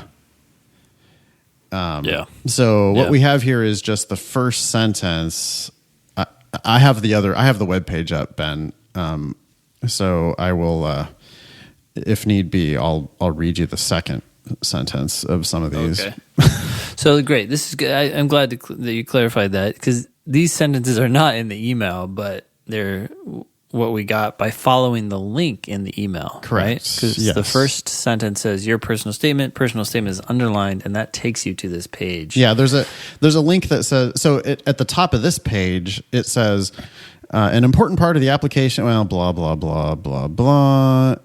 Yeah. So what we have here is just the first sentence. I have the webpage up, Ben. So I will, if need be, I'll read you the second sentence of some of these. Okay. So great. This is good. I'm glad that you clarified that, because these sentences are not in the email, but they're what we got by following the link in the email. Correct. Right? Because the first sentence says your personal statement is underlined, and that takes you to this page. Yeah, there's a link that says, so at the top of this page, it says, an important part of the application, well, blah, blah, blah, blah, blah.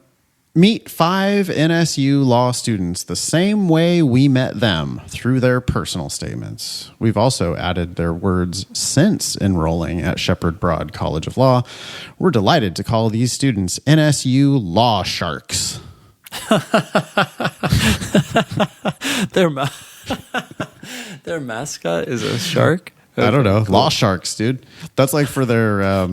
Meet 5 NSU law students the same way we met them, through their personal statements. We've also added their words since enrolling at Shepherd Broad College of Law. We're delighted to call these students NSU Law Sharks. Their mascot is a shark? I don't know. Cool. Law Sharks, dude. That's like for their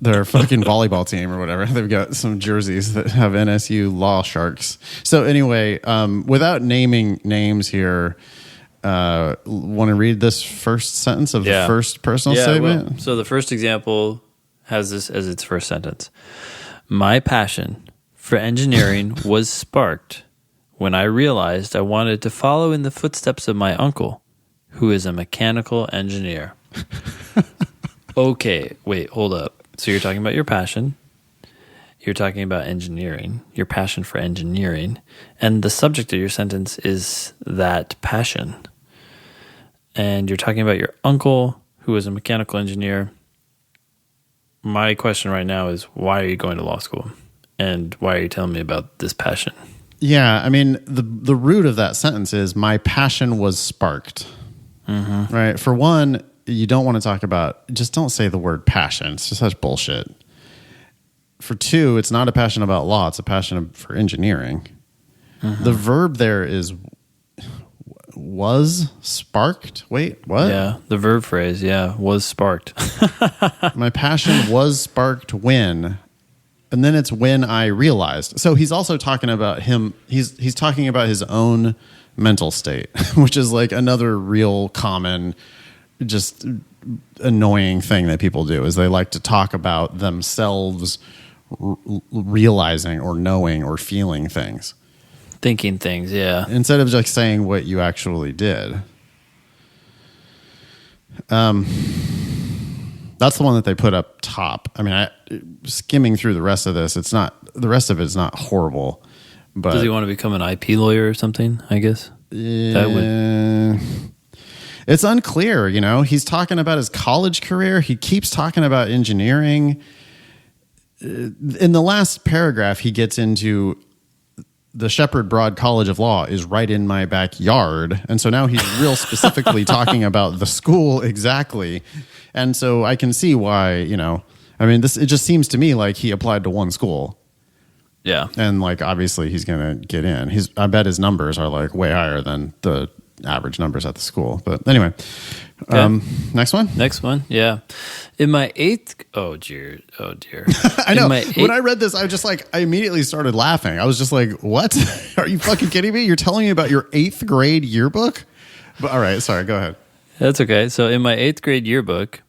their fucking volleyball team or whatever. They've got some jerseys that have NSU Law Sharks. So anyway, without naming names here, want to read this first sentence of the first personal statement? Well, so the first example has this as its first sentence. My passion for engineering was sparked when I realized I wanted to follow in the footsteps of my uncle, who is a mechanical engineer. Okay, wait, hold up. So you're talking about your passion. You're talking about engineering, your passion for engineering. And the subject of your sentence is that passion. And you're talking about your uncle, who is a mechanical engineer. My question right now is, why are you going to law school? And why are you telling me about this passion? Yeah, I mean, the root of that sentence is, my passion was sparked. Mm-hmm. Right? For one, you don't want to talk about, just don't say the word passion. It's just such bullshit. For two, it's not a passion about law. It's a passion for engineering. Mm-hmm. The verb there is was sparked. Wait, what? Yeah, the verb phrase, was sparked. My passion was sparked when, and then it's when I realized. So he's also talking about him. He's talking about his own mental state, which is like another real common, just annoying thing that people do, is they like to talk about themselves realizing or knowing or feeling things. Thinking things, yeah. Instead of just saying what you actually did. That's the one that they put up top. I mean, skimming through the rest of this, the rest of it is not horrible. But does he want to become an IP lawyer or something, I guess? That it's unclear, He's talking about his college career. He keeps talking about engineering. In the last paragraph, he gets into the Shepherd Broad College of Law is right in my backyard. And so now he's real specifically talking about the school exactly. And so I can see why, it just seems to me like he applied to one school. Yeah. And obviously he's going to get in. I bet his numbers are way higher than the average numbers at the school. But anyway, next one. Next one. Yeah. In my oh dear. I know. When I read this, I immediately started laughing. I was just like, what? Are you fucking kidding me? You're telling me about your 8th grade yearbook? But all right. Sorry. Go ahead. That's okay. So in my 8th grade yearbook,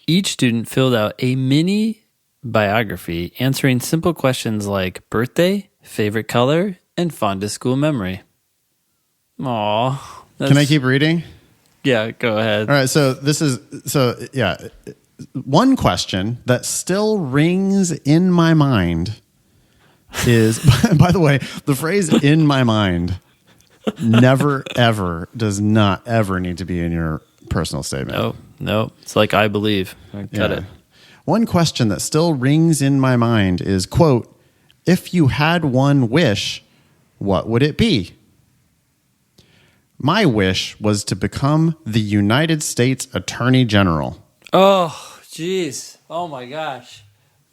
each student filled out a mini biography answering simple questions like birthday, favorite color, and fondest school memory. Aw. Can I keep reading? Yeah, go ahead. All right, one question that still rings in my mind is, by the way, the phrase "in my mind" never, ever, does not ever need to be in your personal statement. No. It's like I believe. Cut it. One question that still rings in my mind is, quote, if you had one wish, what would it be? My wish was to become the United States Attorney General. Oh, jeez. Oh, my gosh.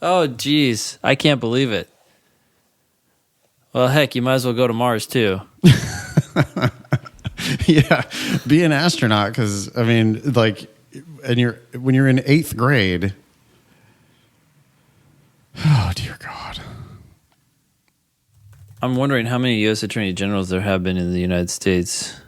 Oh, jeez. I can't believe it. Well, heck, you might as well go to Mars, too. Yeah, be an astronaut, because, when you're in 8th grade... Oh, dear God. I'm wondering how many U.S. Attorney Generals there have been in the United States.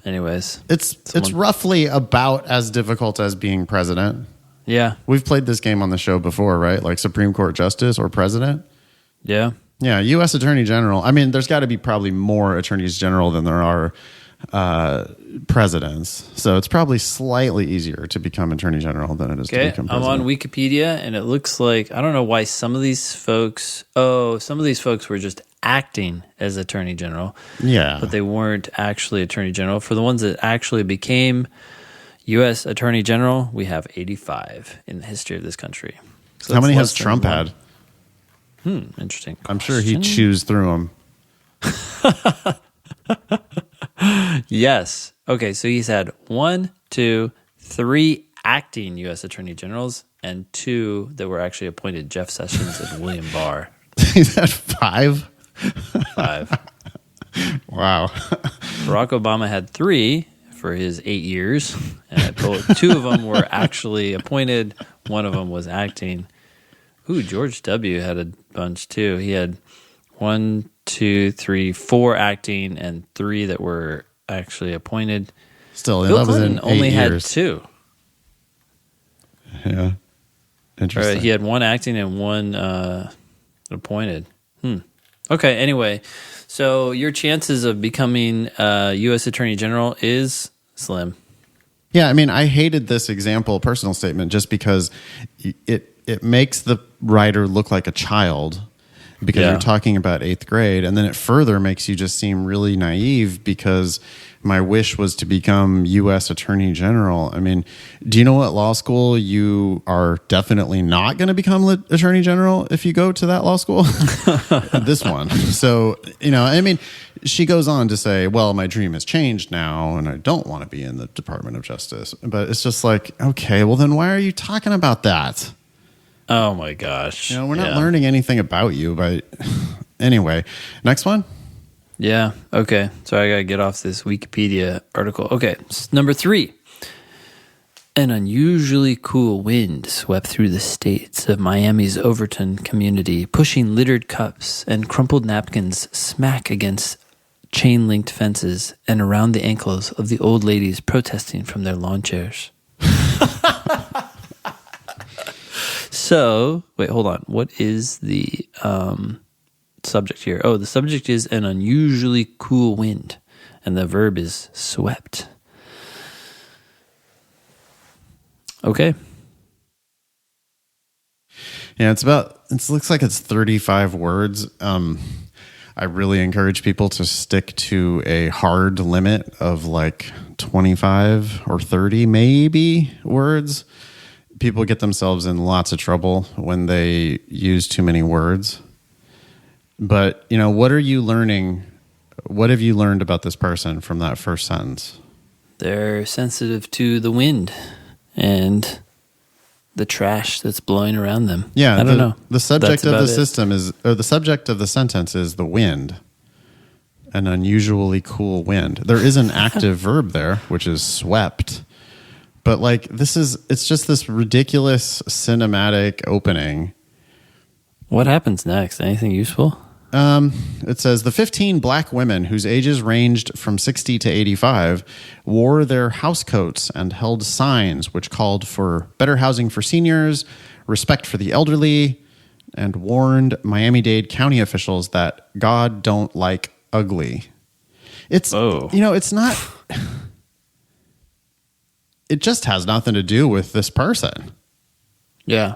Anyways. It's roughly about as difficult as being president. Yeah. We've played this game on the show before, right? Like Supreme Court Justice or president. Yeah. Yeah, U.S. Attorney General. There's got to be probably more attorneys general than there are presidents. So it's probably slightly easier to become Attorney General than it is to become president. I'm on Wikipedia, and it looks like, I don't know why some of these folks were just acting as Attorney General. Yeah. But they weren't actually Attorney General. For the ones that actually became U.S. Attorney General, we have 85 in the history of this country. So how many has Trump had? Interesting. I'm sure he chews through them. Yes. Okay, so he's had 1, 2, 3 acting U.S. Attorney Generals and 2 that were actually appointed, Jeff Sessions and William Barr. He's had 5? 5. Wow. Barack Obama had 3 for his 8 years. Two of them were actually appointed. One of them was acting. Ooh, George W. had a bunch too. He had 1, 2, 3, 4 acting and 3 that were actually appointed. Still, Bill that was Clinton in only 8 had years. 2. Yeah. Interesting. He had 1 acting and 1 appointed. Okay, anyway. So your chances of becoming U.S. Attorney General is slim. Yeah, I mean, I hated this example personal statement just because it makes the writer look like a child because you're talking about 8th grade, and then it further makes you just seem really naive because my wish was to become U.S. Attorney General. I mean, do you know what law school you are definitely not going to become Attorney General if you go to that law school? This one. So, I mean, she goes on to say, well, my dream has changed now and I don't want to be in the Department of Justice. But it's just like, okay, well then why are you talking about that? Oh my gosh. We're not learning anything about you, but anyway, next one. Yeah. Okay. So I got to get off this Wikipedia article. Okay. Number 3. An unusually cool wind swept through the states of Miami's Overton community, pushing littered cups and crumpled napkins smack against chain-linked fences and around the ankles of the old ladies protesting from their lawn chairs. So, wait, hold on. What is the subject here? Oh, the subject is an unusually cool wind, and the verb is swept. Okay. Yeah, it looks like it's 35 words. I really encourage people to stick to a hard limit of like 25 or 30 maybe words. People get themselves in lots of trouble when they use too many words. But, what are you learning? What have you learned about this person from that first sentence? They're sensitive to the wind and the trash that's blowing around them. Yeah, I don't know. The subject That's of the about system the subject of the sentence is the wind. An unusually cool wind. There is an active verb there, which is swept. But it's just this ridiculous cinematic opening. What happens next? Anything useful? It says the 15 black women whose ages ranged from 60 to 85 wore their housecoats and held signs which called for better housing for seniors, respect for the elderly, and warned Miami-Dade county officials that God don't like ugly. It's not. It just has nothing to do with this person. Yeah.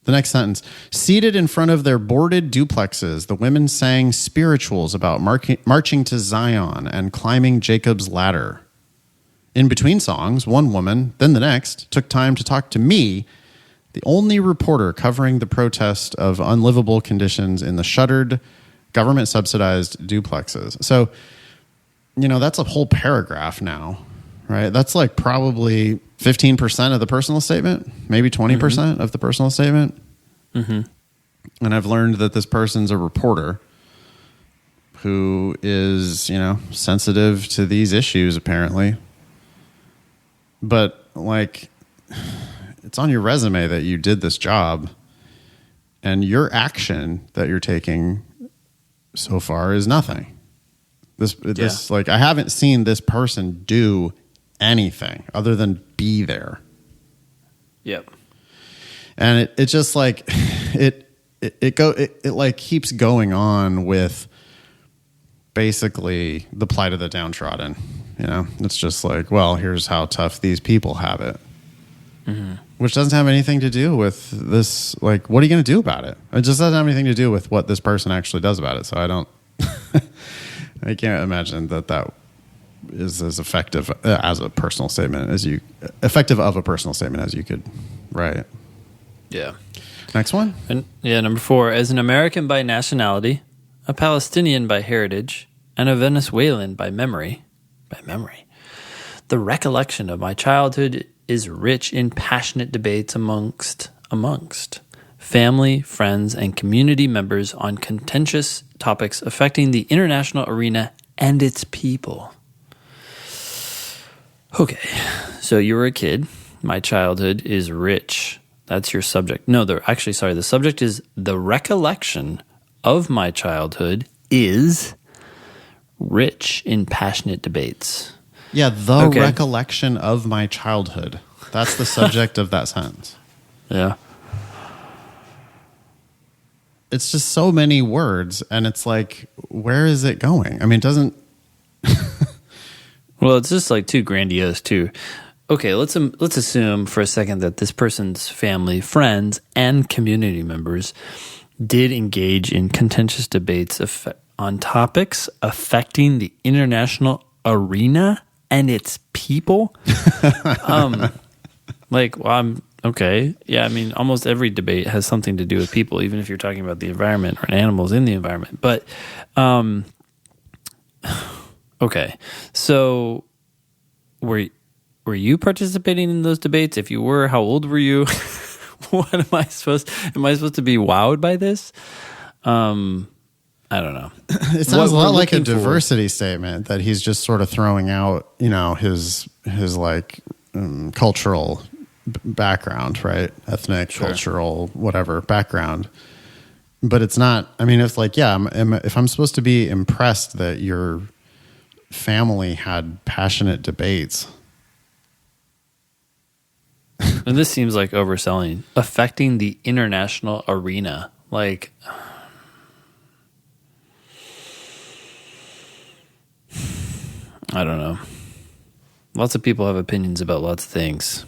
The next sentence. Seated in front of their boarded duplexes, the women sang spirituals about marching to Zion and climbing Jacob's ladder. In between songs, one woman, then the next, took time to talk to me, the only reporter covering the protest of unlivable conditions in the shuttered, government-subsidized duplexes. So, that's a whole paragraph now. Right, that's like probably 15% of the personal statement, maybe 20% of the personal statement. Mm-hmm. And I've learned that this person's a reporter who is, sensitive to these issues, apparently. But it's on your resume that you did this job, and your action that you're taking so far is nothing. I haven't seen this person do anything other than be there. Yep. And it just it keeps going on with basically the plight of the downtrodden. It's just like, well, here's how tough these people have it. Mm-hmm. Which doesn't have anything to do with this. Like, what are you going to do about it? It just doesn't have anything to do with what this person actually does about it. So I don't, I can't imagine that is as effective as a personal statement as you could write. Yeah. Next one. Number 4. As an American by nationality, a Palestinian by heritage, and a Venezuelan by memory, the recollection of my childhood is rich in passionate debates amongst family, friends, and community members on contentious topics affecting the international arena and its people. Okay, so you were a kid. My childhood is rich. That's your subject. No, the subject is the recollection of my childhood is rich in passionate debates. Yeah, the recollection of my childhood. That's the subject of that sentence. Yeah. It's just so many words, and it's like, where is it going? I mean, it doesn't... Well, it's just like too grandiose, too. Okay, let's assume for a second that this person's family, friends, and community members did engage in contentious debates on topics affecting the international arena and its people. Okay. Yeah, I mean, almost every debate has something to do with people, even if you're talking about the environment or animals in the environment. But, okay. So, were you participating in those debates? If you were, how old were you? What am I supposed to be wowed by this? I don't know. It sounds a lot like a diversity statement that he's just sort of throwing out, his like cultural background, right? Ethnic, cultural, whatever background. But it's not, I mean, it's like, yeah, if I'm supposed to be impressed that your family had passionate debates. And this seems like overselling. Affecting the international arena. Like, I don't know. Lots of people have opinions about lots of things.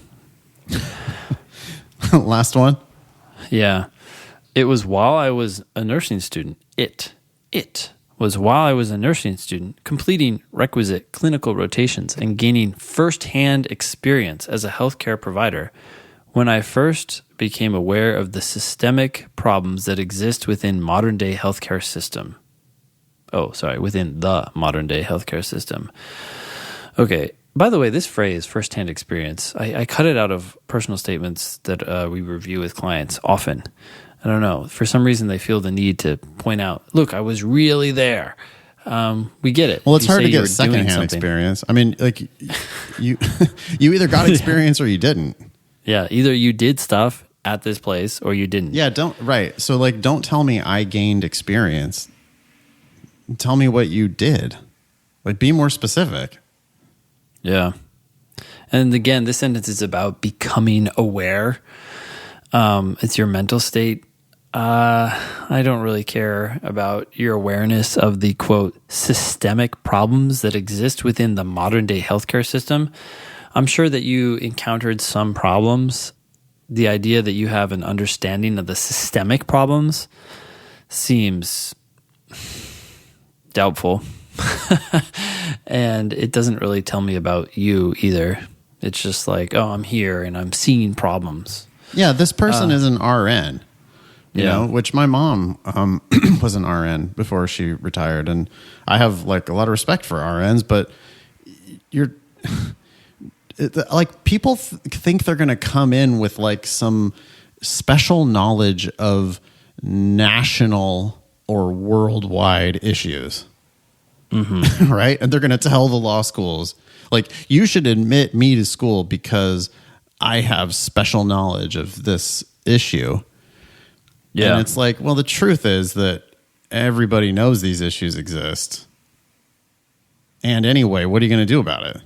Last one? Yeah. It was while I was a nursing student. It was while I was a nursing student, completing requisite clinical rotations and gaining firsthand experience as a healthcare provider, when I first became aware of the systemic problems that exist within modern-day healthcare system. Within the modern-day healthcare system. Okay. By the way, this phrase, firsthand experience, I cut it out of personal statements that we review with clients often. I don't know. For some reason, they feel the need to point out, look, I was really there. We get it. Well, it's hard to get secondhand experience. I mean, like, you either got experience or you didn't. Yeah, either you did stuff at this place or you didn't. Yeah, right. So, like, don't tell me I gained experience. Tell me what you did. Like, be more specific. Yeah. And again, this sentence is about becoming aware. It's your mental state. I don't really care about your awareness of the, quote, systemic problems that exist within the modern day healthcare system. I'm sure that you encountered some problems. The idea that you have an understanding of the systemic problems seems doubtful. And it doesn't really tell me about you either. It's just like, oh, I'm here and I'm seeing problems. Yeah, this person is an RN, you know, which my mom was an RN before she retired. And I have like a lot of respect for RNs, but like people think they're going to come in with like some special knowledge of national or worldwide issues. Mm-hmm. Right? And they're going to tell the law schools, like, you should admit me to school because I have special knowledge of this issue. Yeah. And it's like, well, the truth is that everybody knows these issues exist. And anyway, what are you going to do about it?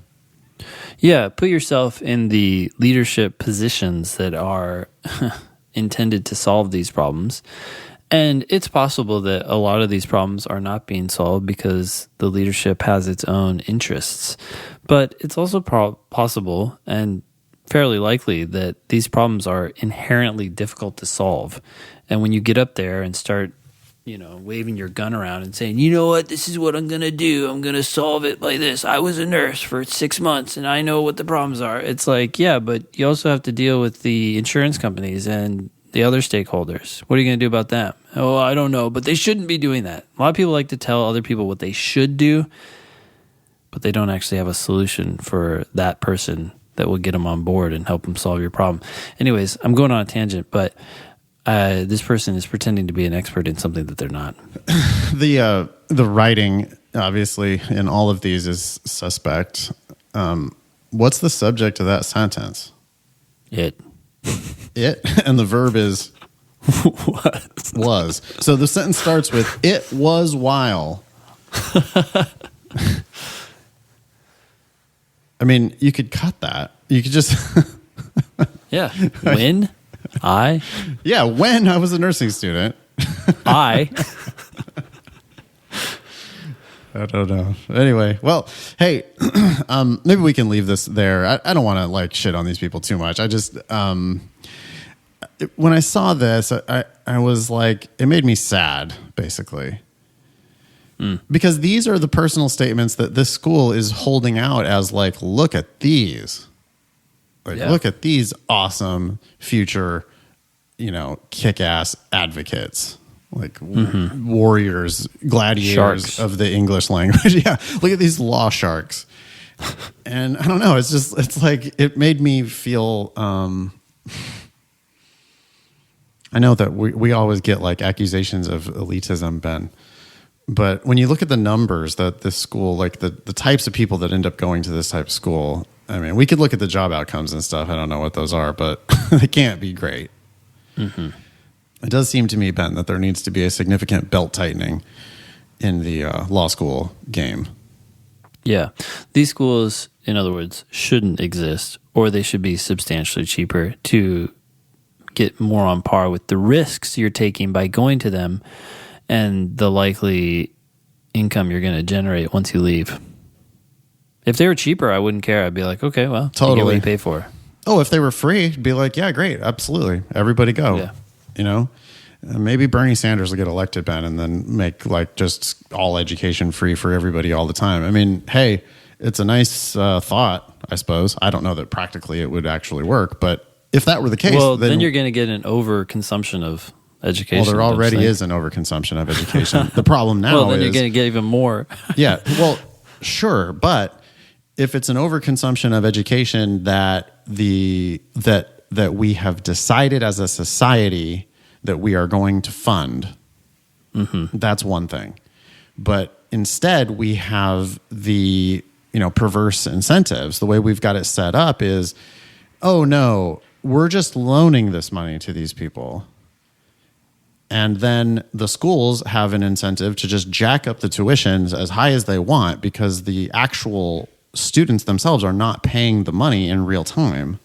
Yeah, put yourself in the leadership positions that are intended to solve these problems. And it's possible that a lot of these problems are not being solved because the leadership has its own interests. But it's also possible and fairly likely that these problems are inherently difficult to solve. And when you get up there and start, waving your gun around and saying, you know what, this is what I'm going to do. I'm going to solve it like this. I was a nurse for 6 months and I know what the problems are. It's like, yeah, but you also have to deal with the insurance companies and the other stakeholders. What are you going to do about them? Oh, I don't know, but they shouldn't be doing that. A lot of people like to tell other people what they should do, but they don't actually have a solution for that person that will get them on board and help them solve your problem. Anyways, I'm going on a tangent, but this person is pretending to be an expert in something that they're not. The writing, obviously, in all of these is suspect. What's the subject of that sentence? It. And the verb is was. So the sentence starts with, it was while. I mean, you could cut that. You could just... Yeah. When I... Yeah, when I was a nursing student. I don't know. Anyway, well, hey, maybe we can leave this there. I don't want to like shit on these people too much. I just, when I saw this, I was like, it made me sad, basically. Because these are the personal statements that this school is holding out as like, look at these. Like, look at these awesome future, kick-ass advocates. Like warriors, gladiators Sharks. of the English language. Yeah. Look at these law sharks. And I don't know. It's like, it made me feel, I know that we always get like accusations of elitism, Ben. But when you look at the numbers that this school, like the types of people that end up going to this type of school, I mean, we could look at the job outcomes and stuff. I don't know what those are, but they can't be great. Mm-hmm. It does seem to me, Ben, that there needs to be a significant belt tightening in the law school game. Yeah. These schools, in other words, shouldn't exist, or they should be substantially cheaper to get more on par with the risks you're taking by going to them and the likely income you're going to generate once you leave. If they were cheaper, I wouldn't care. I'd be like, okay, well, totally. You get what you pay for. Oh, if they were free, it'd be like, yeah, great, absolutely. Everybody go. Yeah. Maybe Bernie Sanders will get elected, Ben, and then make like just all education free for everybody all the time. I mean, hey, it's a nice thought, I suppose. I don't know that practically it would actually work, but if that were the case, well, then you're going to get an overconsumption of education. Well, there already is an overconsumption of education. The problem now then you're going to get even more. Yeah, well, sure, but if it's an overconsumption of education that we have decided as a society that we are going to fund, that's one thing. But instead, we have the perverse incentives. The way we've got it set up is, oh no, we're just loaning this money to these people. And then the schools have an incentive to just jack up the tuitions as high as they want because the actual students themselves are not paying the money in real time.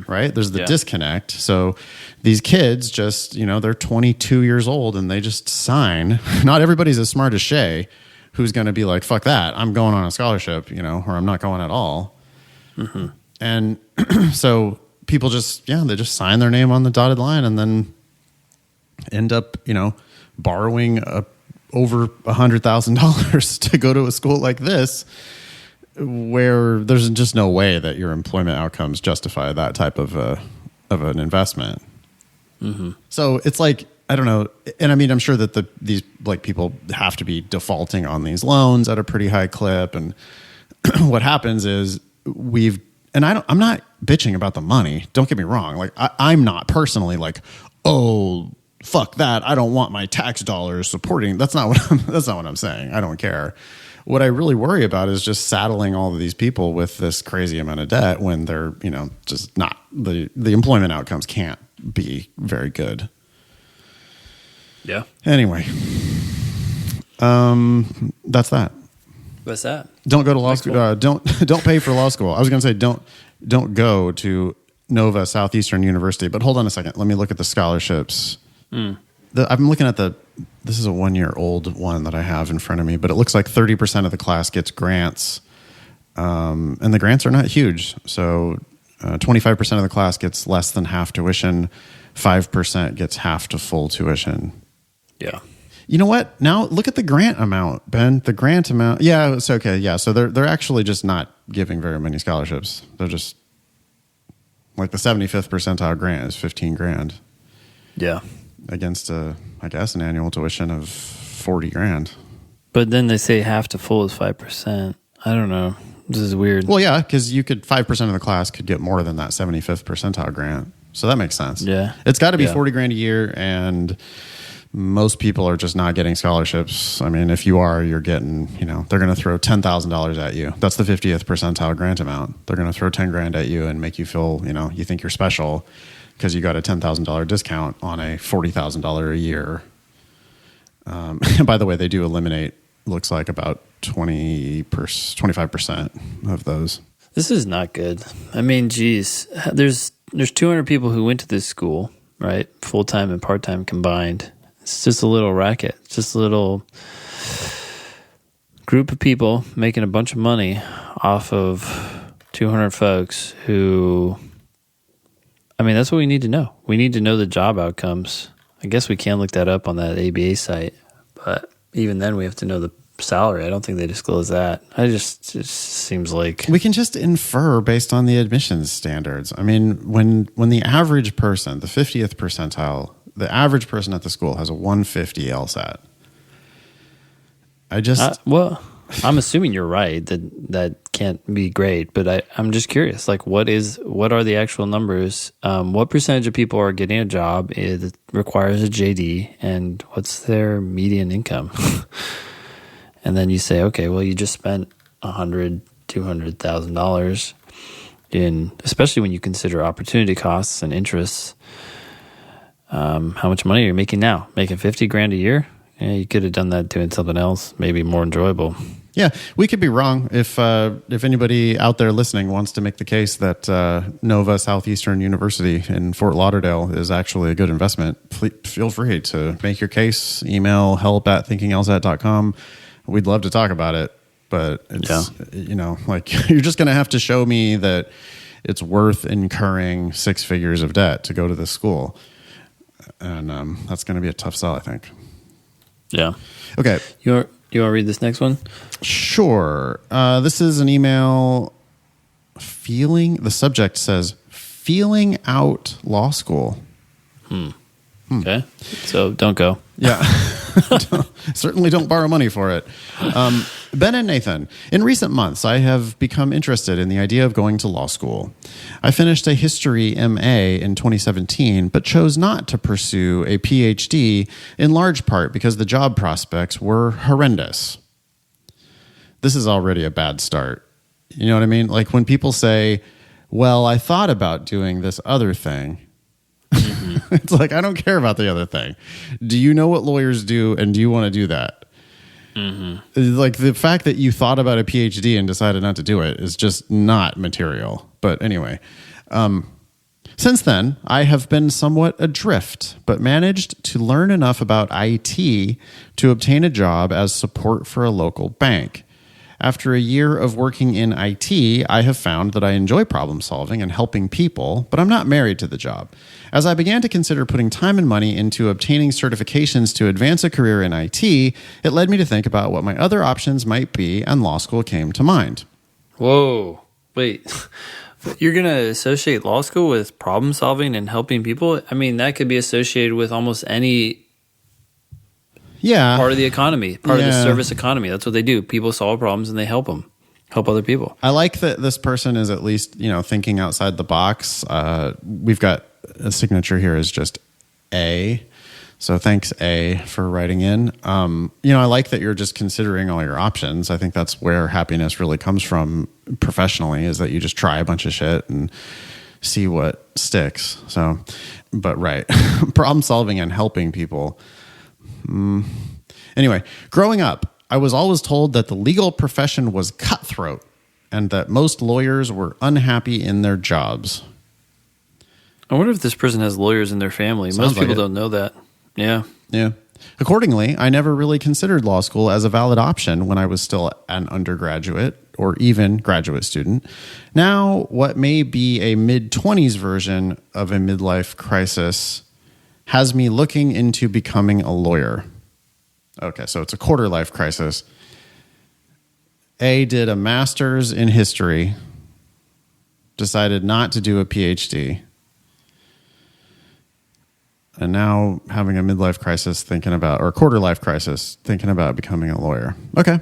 Right? There's the disconnect. So these kids just, they're 22 years old and they just sign. Not everybody's as smart as Shea, who's going to be like, fuck that. I'm going on a scholarship, or I'm not going at all. And so people just, they just sign their name on the dotted line and then end up, borrowing over $100,000 to go to a school like this, where there's just no way that your employment outcomes justify that type of an investment. So it's like, I don't know. And I mean, I'm sure that these like people have to be defaulting on these loans at a pretty high clip. And what happens is I'm not bitching about the money. Don't get me wrong. Like I'm not personally like, oh, fuck that. I don't want my tax dollars supporting. That's not what I'm saying. I don't care. What I really worry about is just saddling all of these people with this crazy amount of debt when they're, just not the employment outcomes can't be very good. Yeah. Anyway, that's that. What's that? Don't go to law school. Cool. Don't pay for law school. I was going to say don't go to Nova Southeastern University. But hold on a second. Let me look at the scholarships. I'm looking at this is a 1-year-old one that I have in front of me, but it looks like 30% of the class gets grants. And the grants are not huge. So 25% of the class gets less than half tuition. 5% gets half to full tuition. Yeah. You know what? Now look at the grant amount, Ben. The grant amount. Yeah, it's okay. Yeah. So they're actually just not giving very many scholarships. They're just like the 75th percentile grant is $15,000. Yeah. Against I guess an annual tuition of $40,000. But then they say half to full is 5%. I don't know. This is weird. Well, yeah, because 5% of the class could get more than that 75th percentile grant. So that makes sense. Yeah. It's got to be $40,000 a year, and most people are just not getting scholarships. I mean, if you are, you're getting, they're going to throw $10,000 at you. That's the 50th percentile grant amount. They're going to throw 10 grand at you and make you feel, you think you're special because you got a $10,000 discount on a $40,000 a year. And by the way, they do eliminate, looks like about 25% of those. This is not good. I mean, geez, there's 200 people who went to this school, right? Full-time and part-time combined. It's just a little racket. It's just a little group of people making a bunch of money off of 200 folks who, I mean, that's what we need to know. We need to know the job outcomes. I guess we can look that up on that ABA site, but even then we have to know the salary. I don't think they disclose that. It seems like we can just infer based on the admissions standards. I mean, when the average person, the 50th percentile, the average person at the school has a 150 LSAT. I'm assuming you're right that can't be great, but I'm just curious. Like, what are the actual numbers? What percentage of people are getting a job that requires a JD, and what's their median income? And then you say, okay, well, you just spent $200,000 in, especially when you consider opportunity costs and interests. How much money are you making now? Making 50 grand a year? Yeah, you could have done that doing something else, maybe more enjoyable. Yeah, we could be wrong. If anybody out there listening wants to make the case that Nova Southeastern University in Fort Lauderdale is actually a good investment, please feel free to make your case. Email help@thinkinglsat.com. We'd love to talk about it, but it's, like you're just going to have to show me that it's worth incurring 6 figures of debt to go to this school. And that's going to be a tough sell, I think. Yeah. Okay. You want to read this next one? Sure. This is an email the subject says, feeling out law school. Okay. So don't go. Yeah. Certainly don't borrow money for it. Ben and Nathan, in recent months, I have become interested in the idea of going to law school. I finished a history MA in 2017, but chose not to pursue a PhD in large part because the job prospects were horrendous. This is already a bad start. You know what I mean? Like when people say, well, I thought about doing this other thing. It's like, I don't care about the other thing. Do you know what lawyers do, and do you want to do that? Like the fact that you thought about a PhD and decided not to do it is just not material. But anyway, since then, I have been somewhat adrift, but managed to learn enough about IT to obtain a job as support for a local bank. After a year of working in IT, I have found that I enjoy problem solving and helping people, but I'm not married to the job. As I began to consider putting time and money into obtaining certifications to advance a career in IT, it led me to think about what my other options might be, and law school came to mind. Whoa. Wait. You're going to associate law school with problem solving and helping people? I mean, that could be associated with almost any part of the economy, part of the service economy. That's what they do. People solve problems and they help other people. I like that this person is at least, thinking outside the box. We've got a signature here is just A. So thanks, A, for writing in. I like that you're just considering all your options. I think that's where happiness really comes from professionally, is that you just try a bunch of shit and see what sticks. So, but right. Problem solving and helping people. Anyway, growing up, I was always told that the legal profession was cutthroat and that most lawyers were unhappy in their jobs. I wonder if this person has lawyers in their family. Sounds Most people like it. don't know that. Yeah. Yeah. Accordingly, I never really considered law school as a valid option when I was still an undergraduate or even graduate student. Now, what may be a mid-20s version of a midlife crisis has me looking into becoming a lawyer. Okay, so it's a quarter-life crisis. A did a master's in history, decided not to do a PhD, and now having a midlife crisis or a quarter-life crisis, thinking about becoming a lawyer. Okay.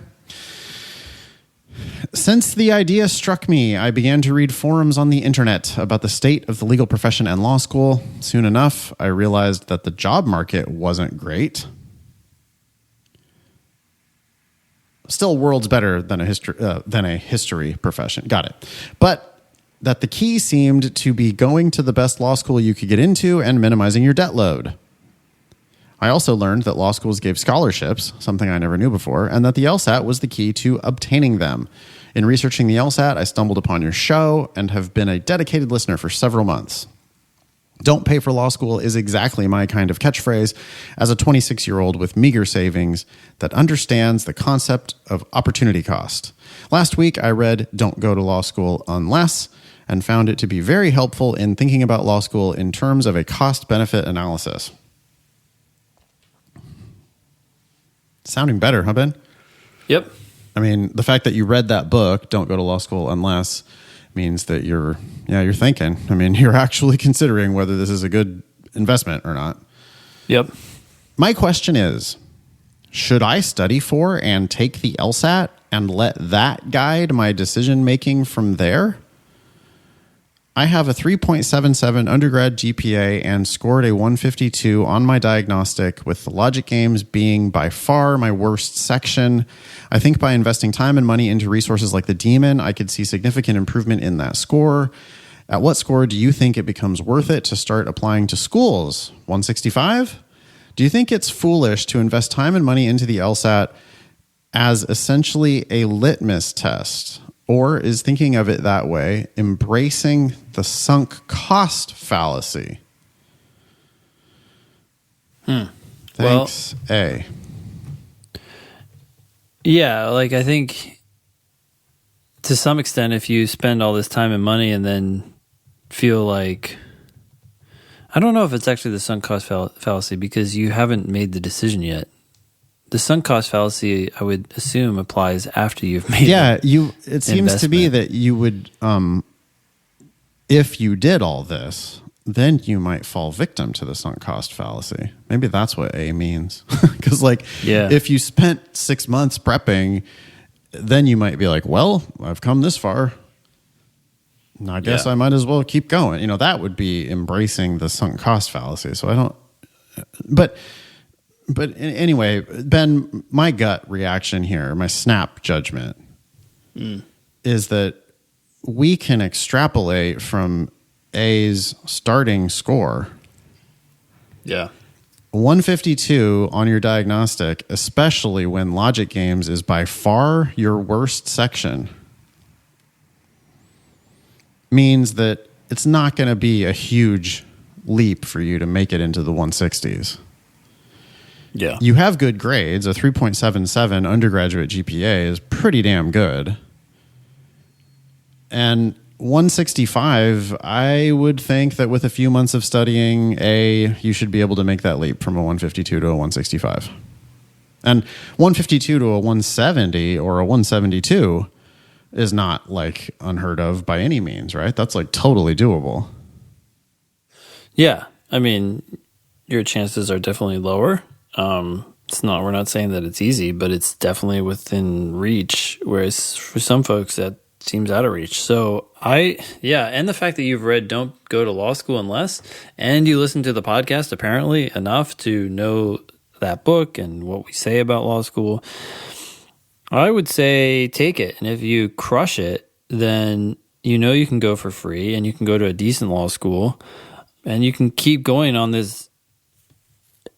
Since the idea struck me, I began to read forums on the internet about the state of the legal profession and law school. Soon enough, I realized that the job market wasn't great. Still worlds better than a history profession. Got it. But that the key seemed to be going to the best law school you could get into and minimizing your debt load. I also learned that law schools gave scholarships, something I never knew before, and that the LSAT was the key to obtaining them. In researching the LSAT, I stumbled upon your show and have been a dedicated listener for several months. Don't pay for law school is exactly my kind of catchphrase as a 26-year-old with meager savings that understands the concept of opportunity cost. Last week, I read Don't Go to Law School Unless and found it to be very helpful in thinking about law school in terms of a cost-benefit analysis. Sounding better, huh, Ben? Yep. I mean, the fact that you read that book, Don't Go to Law School Unless, means that you're thinking. I mean, you're actually considering whether this is a good investment or not. Yep. My question is, should I study for and take the LSAT and let that guide my decision-making from there? I have a 3.77 undergrad GPA and scored a 152 on my diagnostic, with the logic games being by far my worst section. I think by investing time and money into resources like the Demon, I could see significant improvement in that score. At what score do you think it becomes worth it to start applying to schools? 165? Do you think it's foolish to invest time and money into the LSAT as essentially a litmus test? Or is thinking of it that way embracing the sunk cost fallacy? Thanks, well, A. Yeah, like I think to some extent, if you spend all this time and money and then feel like, I don't know if it's actually the sunk cost fallacy because you haven't made the decision yet. The sunk cost fallacy, I would assume, applies after you've made it seems to be that you would, if you did all this, then you might fall victim to the sunk cost fallacy. Maybe that's what A means. Because, if you spent 6 months prepping, then you might be like, well, I've come this far. I guess I might as well keep going. You know, that would be embracing the sunk cost fallacy. So I don't, But anyway, Ben, my gut reaction here, my snap judgment, is that we can extrapolate from A's starting score. Yeah. 152 on your diagnostic, especially when logic games is by far your worst section, means that it's not going to be a huge leap for you to make it into the 160s. Yeah. You have good grades. A 3.77 undergraduate GPA is pretty damn good. And 165, I would think that with a few months of studying, you should be able to make that leap from a 152 to a 165. And 152 to a 170 or a 172 is not like unheard of by any means, right? That's like totally doable. Yeah. I mean, your chances are definitely lower. We're not saying that it's easy, but it's definitely within reach. Whereas for some folks that seems out of reach. So and the fact that you've read Don't Go to Law School Unless, and you listen to the podcast apparently enough to know that book and what we say about law school, I would say take it. And if you crush it, then you can go for free and you can go to a decent law school and you can keep going on this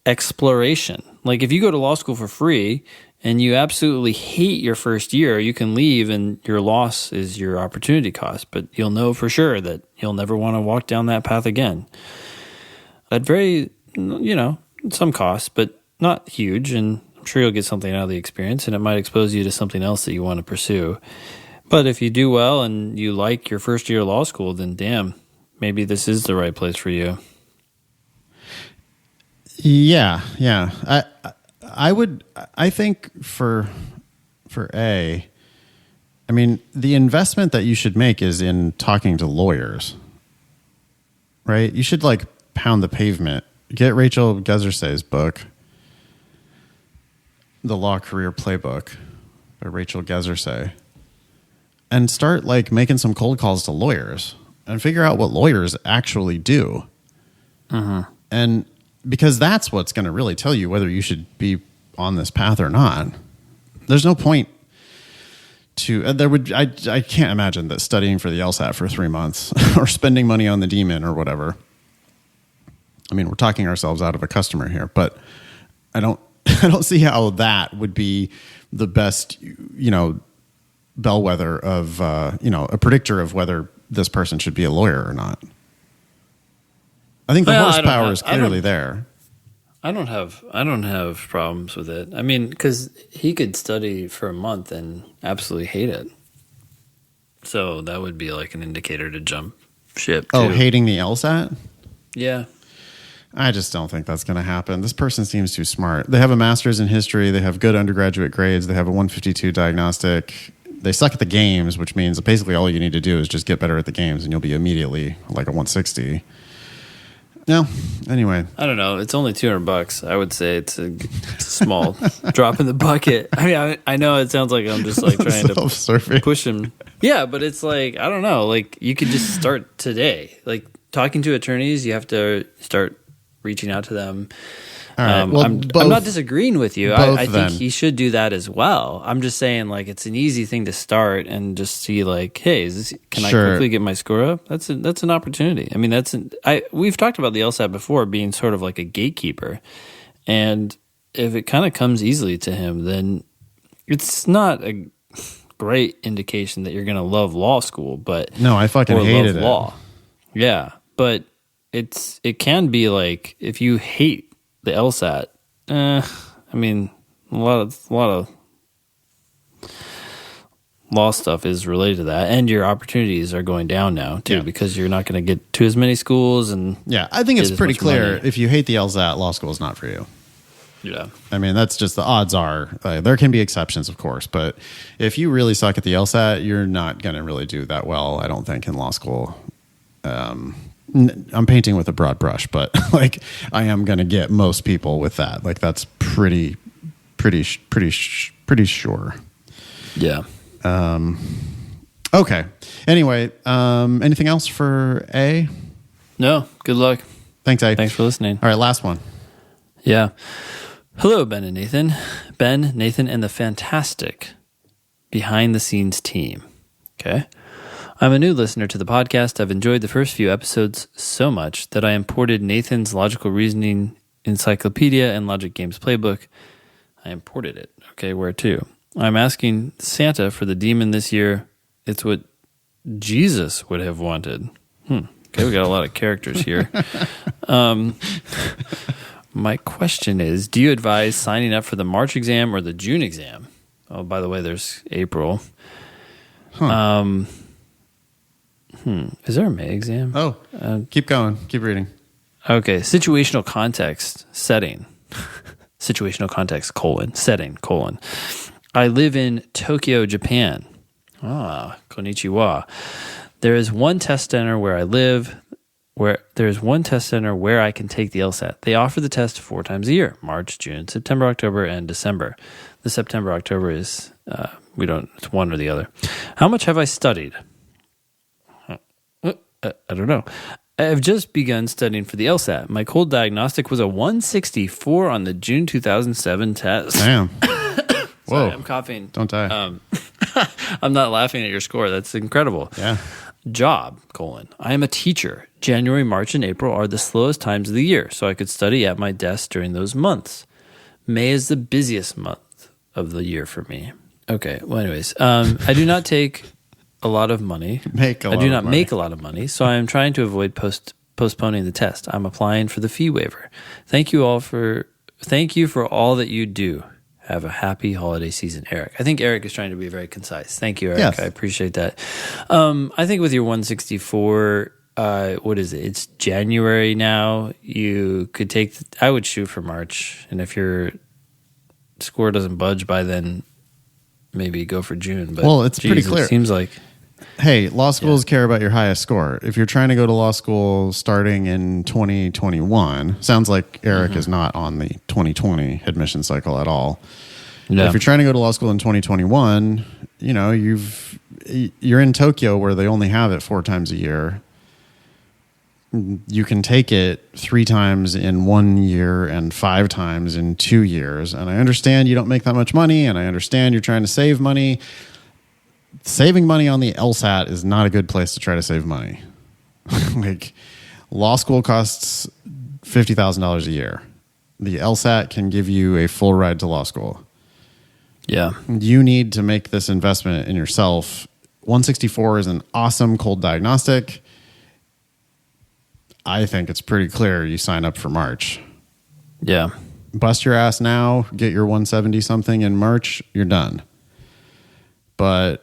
exploration. Like if you go to law school for free and you absolutely hate your first year, you can leave and your loss is your opportunity cost, but you'll know for sure that you'll never want to walk down that path again. At very, some cost, but not huge, and I'm sure you'll get something out of the experience, and it might expose you to something else that you want to pursue. But if you do well and you like your first year of law school, then damn, maybe this is the right place for you. Yeah. I think for A, I mean, the investment that you should make is in talking to lawyers, right? You should pound the pavement. Get Rachel Gezersay's book, The Law Career Playbook by Rachel Gezersay. and start like making some cold calls to lawyers and figure out what lawyers actually do. And because that's what's going to really tell you whether you should be on this path or not. There's no point to I can't imagine that studying for the LSAT for 3 months or spending money on the demon or whatever. I mean, we're talking ourselves out of a customer here, but I don't see how that would be the best, bellwether of, a predictor of whether this person should be a lawyer or not. I think the horsepower is clearly there. I don't have problems with it. I mean, because he could study for a month and absolutely hate it. So that would be like an indicator to jump ship. Too. Oh, hating the LSAT? Yeah. I just don't think that's going to happen. This person seems too smart. They have a master's in history. They have good undergraduate grades. They have a 152 diagnostic. They suck at the games, which means basically all you need to do is just get better at the games and you'll be immediately like a 160. No, anyway. I don't know. It's only $200. I would say it's a small drop in the bucket. I mean, I know it sounds like I'm just like trying to push him. Yeah, but it's like, I don't know. Like you could just start today. Like talking to attorneys, you have to start reaching out to them. All right. Well, I'm not disagreeing with you. I think then. he should do that as well. I'm just saying, like, it's an easy thing to start and just see, like, hey, can I quickly get my score up? That's an opportunity. I mean, we've talked about the LSAT before being sort of like a gatekeeper, and if it kind of comes easily to him, then it's not a great indication that you're going to love law school. But no, I fucking hated it. Law, yeah, but it can be like if you hate the LSAT, I mean, a lot of law stuff is related to that, and your opportunities are going down now too because you're not going to get to as many schools. And I think it's pretty clear if you hate the LSAT, law school is not for you. Yeah, I mean that's just the odds are. There can be exceptions, of course, but if you really suck at the LSAT, you're not going to really do that well, I don't think, in law school. I'm painting with a broad brush, but like I am going to get most people with that. Like that's pretty sure. Yeah. Okay. Anyway, anything else for A? No. Good luck. Thanks, A. Thanks for listening. All right, last one. Yeah. Hello, Ben and Nathan. Ben, Nathan, and the fantastic behind-the-scenes team. Okay. I'm a new listener to the podcast. I've enjoyed the first few episodes so much that I imported Nathan's Logical Reasoning Encyclopedia and Logic Games Playbook. I imported it. Okay, where to? I'm asking Santa for the demon this year. It's what Jesus would have wanted. Okay, we got a lot of characters here. My question is, do you advise signing up for the March exam or the June exam? Oh, by the way, there's April. Is there a May exam? Oh, keep going. Keep reading. Okay. Situational context setting. Situational context, setting, I live in Tokyo, Japan. Konnichiwa. There is one test center where I live, where I can take the LSAT. They offer the test 4 times a year: March, June, September, October, and December. The September, October is, it's one or the other. How much have I studied? I don't know. I have just begun studying for the LSAT. My cold diagnostic was a 164 on the June 2007 test. Damn. Sorry, Whoa. I'm coughing. Don't die. I'm not laughing at your score. That's incredible. Yeah. Job, I am a teacher. January, March, and April are the slowest times of the year, so I could study at my desk during those months. May is the busiest month of the year for me. Okay, well, anyways, I do not take a lot of money. Make a lot of money, so I am trying to avoid postponing the test. I'm applying for the fee waiver. Thank you for all that you do. Have a happy holiday season, Eric. I think Eric is trying to be very concise. Thank you, Eric. Yes. I appreciate that. I think with your 164, what is it? It's January now. You could I would shoot for March, and if your score doesn't budge by then, maybe go for June. But well, it's pretty clear. It seems like, hey, law schools care about your highest score. If you're trying to go to law school starting in 2021, sounds like Eric is not on the 2020 admission cycle at all. No. If you're trying to go to law school in 2021, you're in Tokyo where they only have it 4 times a year. You can take it 3 times in 1 year and 5 times in 2 years. And I understand you don't make that much money, and I understand you're trying to save money. Saving money on the LSAT is not a good place to try to save money. Like, law school costs $50,000 a year. The LSAT can give you a full ride to law school. Yeah. You need to make this investment in yourself. 164 is an awesome cold diagnostic. I think it's pretty clear you sign up for March. Yeah. Bust your ass now, get your 170 something in March, you're done. But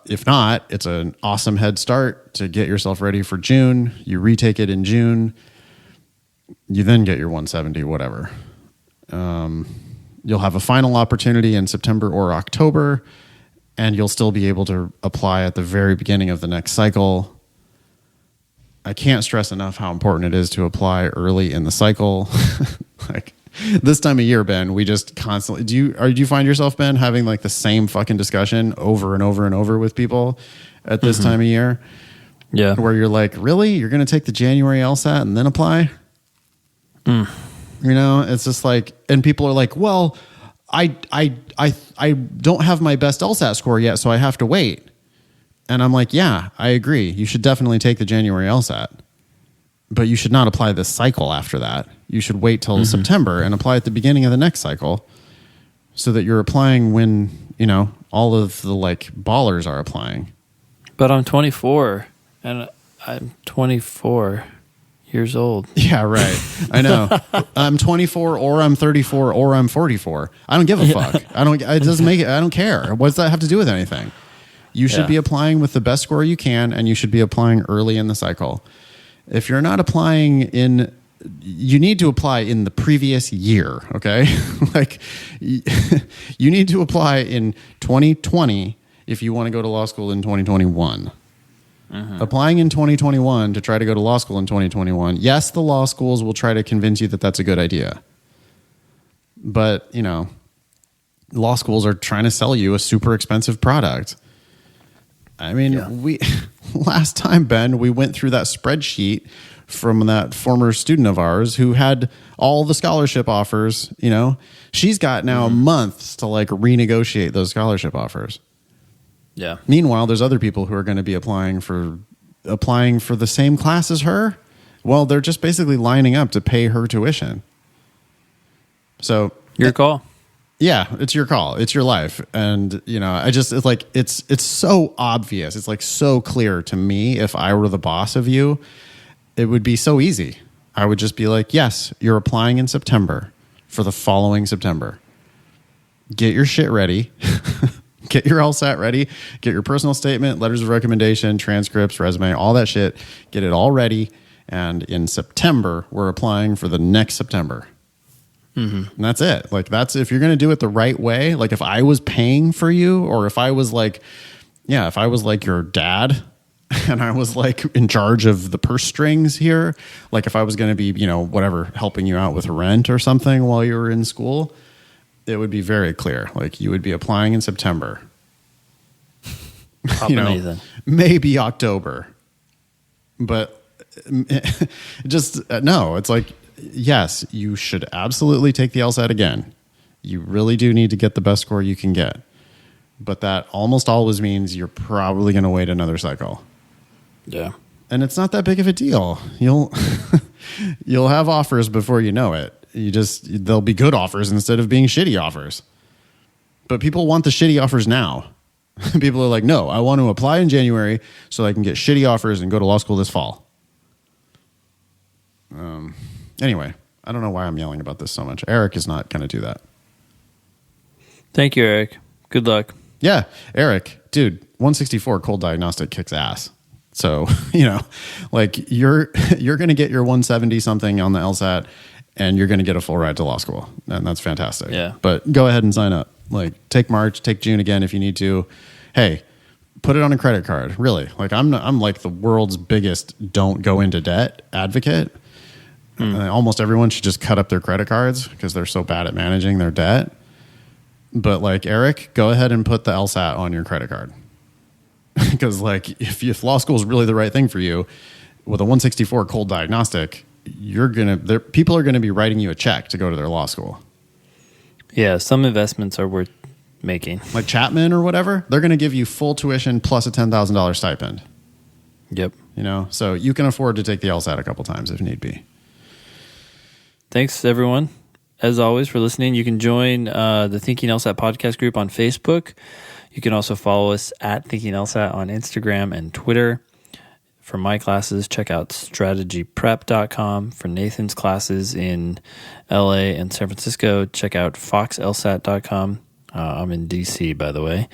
if not, it's an awesome head start to get yourself ready for June. You retake it in June. You then get your 170, whatever. You'll have a final opportunity in September or October, and you'll still be able to apply at the very beginning of the next cycle. I can't stress enough how important it is to apply early in the cycle. Like, this time of year, Ben, we just constantly do you find yourself, Ben, having like the same fucking discussion over and over and over with people at this time of year? Yeah. Where you're like, really? You're going to take the January LSAT and then apply? You know, it's just like, and people are like, well, I don't have my best LSAT score yet, so I have to wait. And I'm like, yeah, I agree. You should definitely take the January LSAT. But you should not apply this cycle after that. You should wait till September and apply at the beginning of the next cycle so that you're applying when, you know, all of the like ballers are applying. But I'm 24 and I'm 24 years old. Yeah, right. I know. I'm 24 or I'm 34 or I'm 44. I don't give a fuck. It doesn't make it. I don't care. What does that have to do with anything? You should be applying with the best score you can, and you should be applying early in the cycle. If you're not applying you need to apply in the previous year, okay? Like, you need to apply in 2020 if you want to go to law school in 2021. Applying in 2021 to try to go to law school in 2021, yes, the law schools will try to convince you that that's a good idea. But, you know, law schools are trying to sell you a super expensive product. I mean, last time, Ben, we went through that spreadsheet from that former student of ours who had all the scholarship offers. You know, she's got now months to like renegotiate those scholarship offers. Yeah. Meanwhile, there's other people who are going to be applying for the same class as her. Well, they're just basically lining up to pay her tuition. So Your call. yeah, it's your call. It's your life. And, you know, it's like, it's so obvious. It's like so clear to me. If I were the boss of you, it would be so easy. I would just be like, yes, you're applying in September for the following September. Get your shit ready. Get your LSAT ready. Get your personal statement, letters of recommendation, transcripts, resume, all that shit. Get it all ready. And in September, we're applying for the next September. And that's it. Like, that's, if you're going to do it the right way, like if I was paying for you, or if I was like, if I was like your dad and I was like in charge of the purse strings here, like if I was going to be, you know, whatever, helping you out with rent or something while you were in school, it would be very clear. Like, you would be applying in September. You know, maybe October. But just, no, it's like, yes, you should absolutely take the LSAT again. You really do need to get the best score you can get. But that almost always means you're probably going to wait another cycle. Yeah. And it's not that big of a deal. You'll have offers before you know it. They'll be good offers instead of being shitty offers. But people want the shitty offers now. People are like, no, I want to apply in January so I can get shitty offers and go to law school this fall. Anyway, I don't know why I'm yelling about this so much. Eric is not going to do that. Thank you, Eric. Good luck. Yeah, Eric, dude, 164 cold diagnostic kicks ass. So, you know, like you're going to get your 170 something on the LSAT and you're going to get a full ride to law school. And that's fantastic. Yeah. But go ahead and sign up. Like, take March, take June again if you need to. Hey, put it on a credit card. Really. Like, I'm like the world's biggest don't go into debt advocate. Almost everyone should just cut up their credit cards because they're so bad at managing their debt. But like, Eric, go ahead and put the LSAT on your credit card. because like if law school is really the right thing for you, with a 164 cold diagnostic, people are gonna be writing you a check to go to their law school. Yeah, some investments are worth making. Like Chapman or whatever, they're gonna give you full tuition plus a $10,000 stipend. Yep. So you can afford to take the LSAT a couple times if need be. Thanks, everyone, as always, for listening. You can join the Thinking LSAT podcast group on Facebook. You can also follow us at Thinking LSAT on Instagram and Twitter. For my classes, check out strategyprep.com. For Nathan's classes in LA and San Francisco, check out foxlsat.com. I'm in DC, by the way.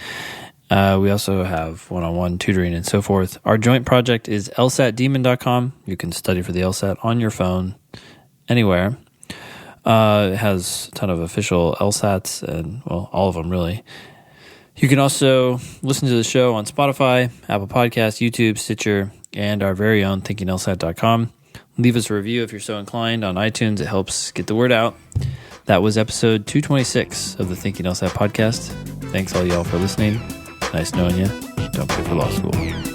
We also have one-on-one tutoring and so forth. Our joint project is lsatdemon.com. You can study for the LSAT on your phone anywhere. It has a ton of official LSATs and, well, all of them really. You can also listen to the show on Spotify, Apple Podcasts, YouTube, Stitcher, and our very own thinkinglsat.com. Leave us a review if you're so inclined on iTunes. It helps get the word out. That was episode 226 of the Thinking LSAT podcast. Thanks all y'all for listening. Nice knowing you. Don't pay for law school.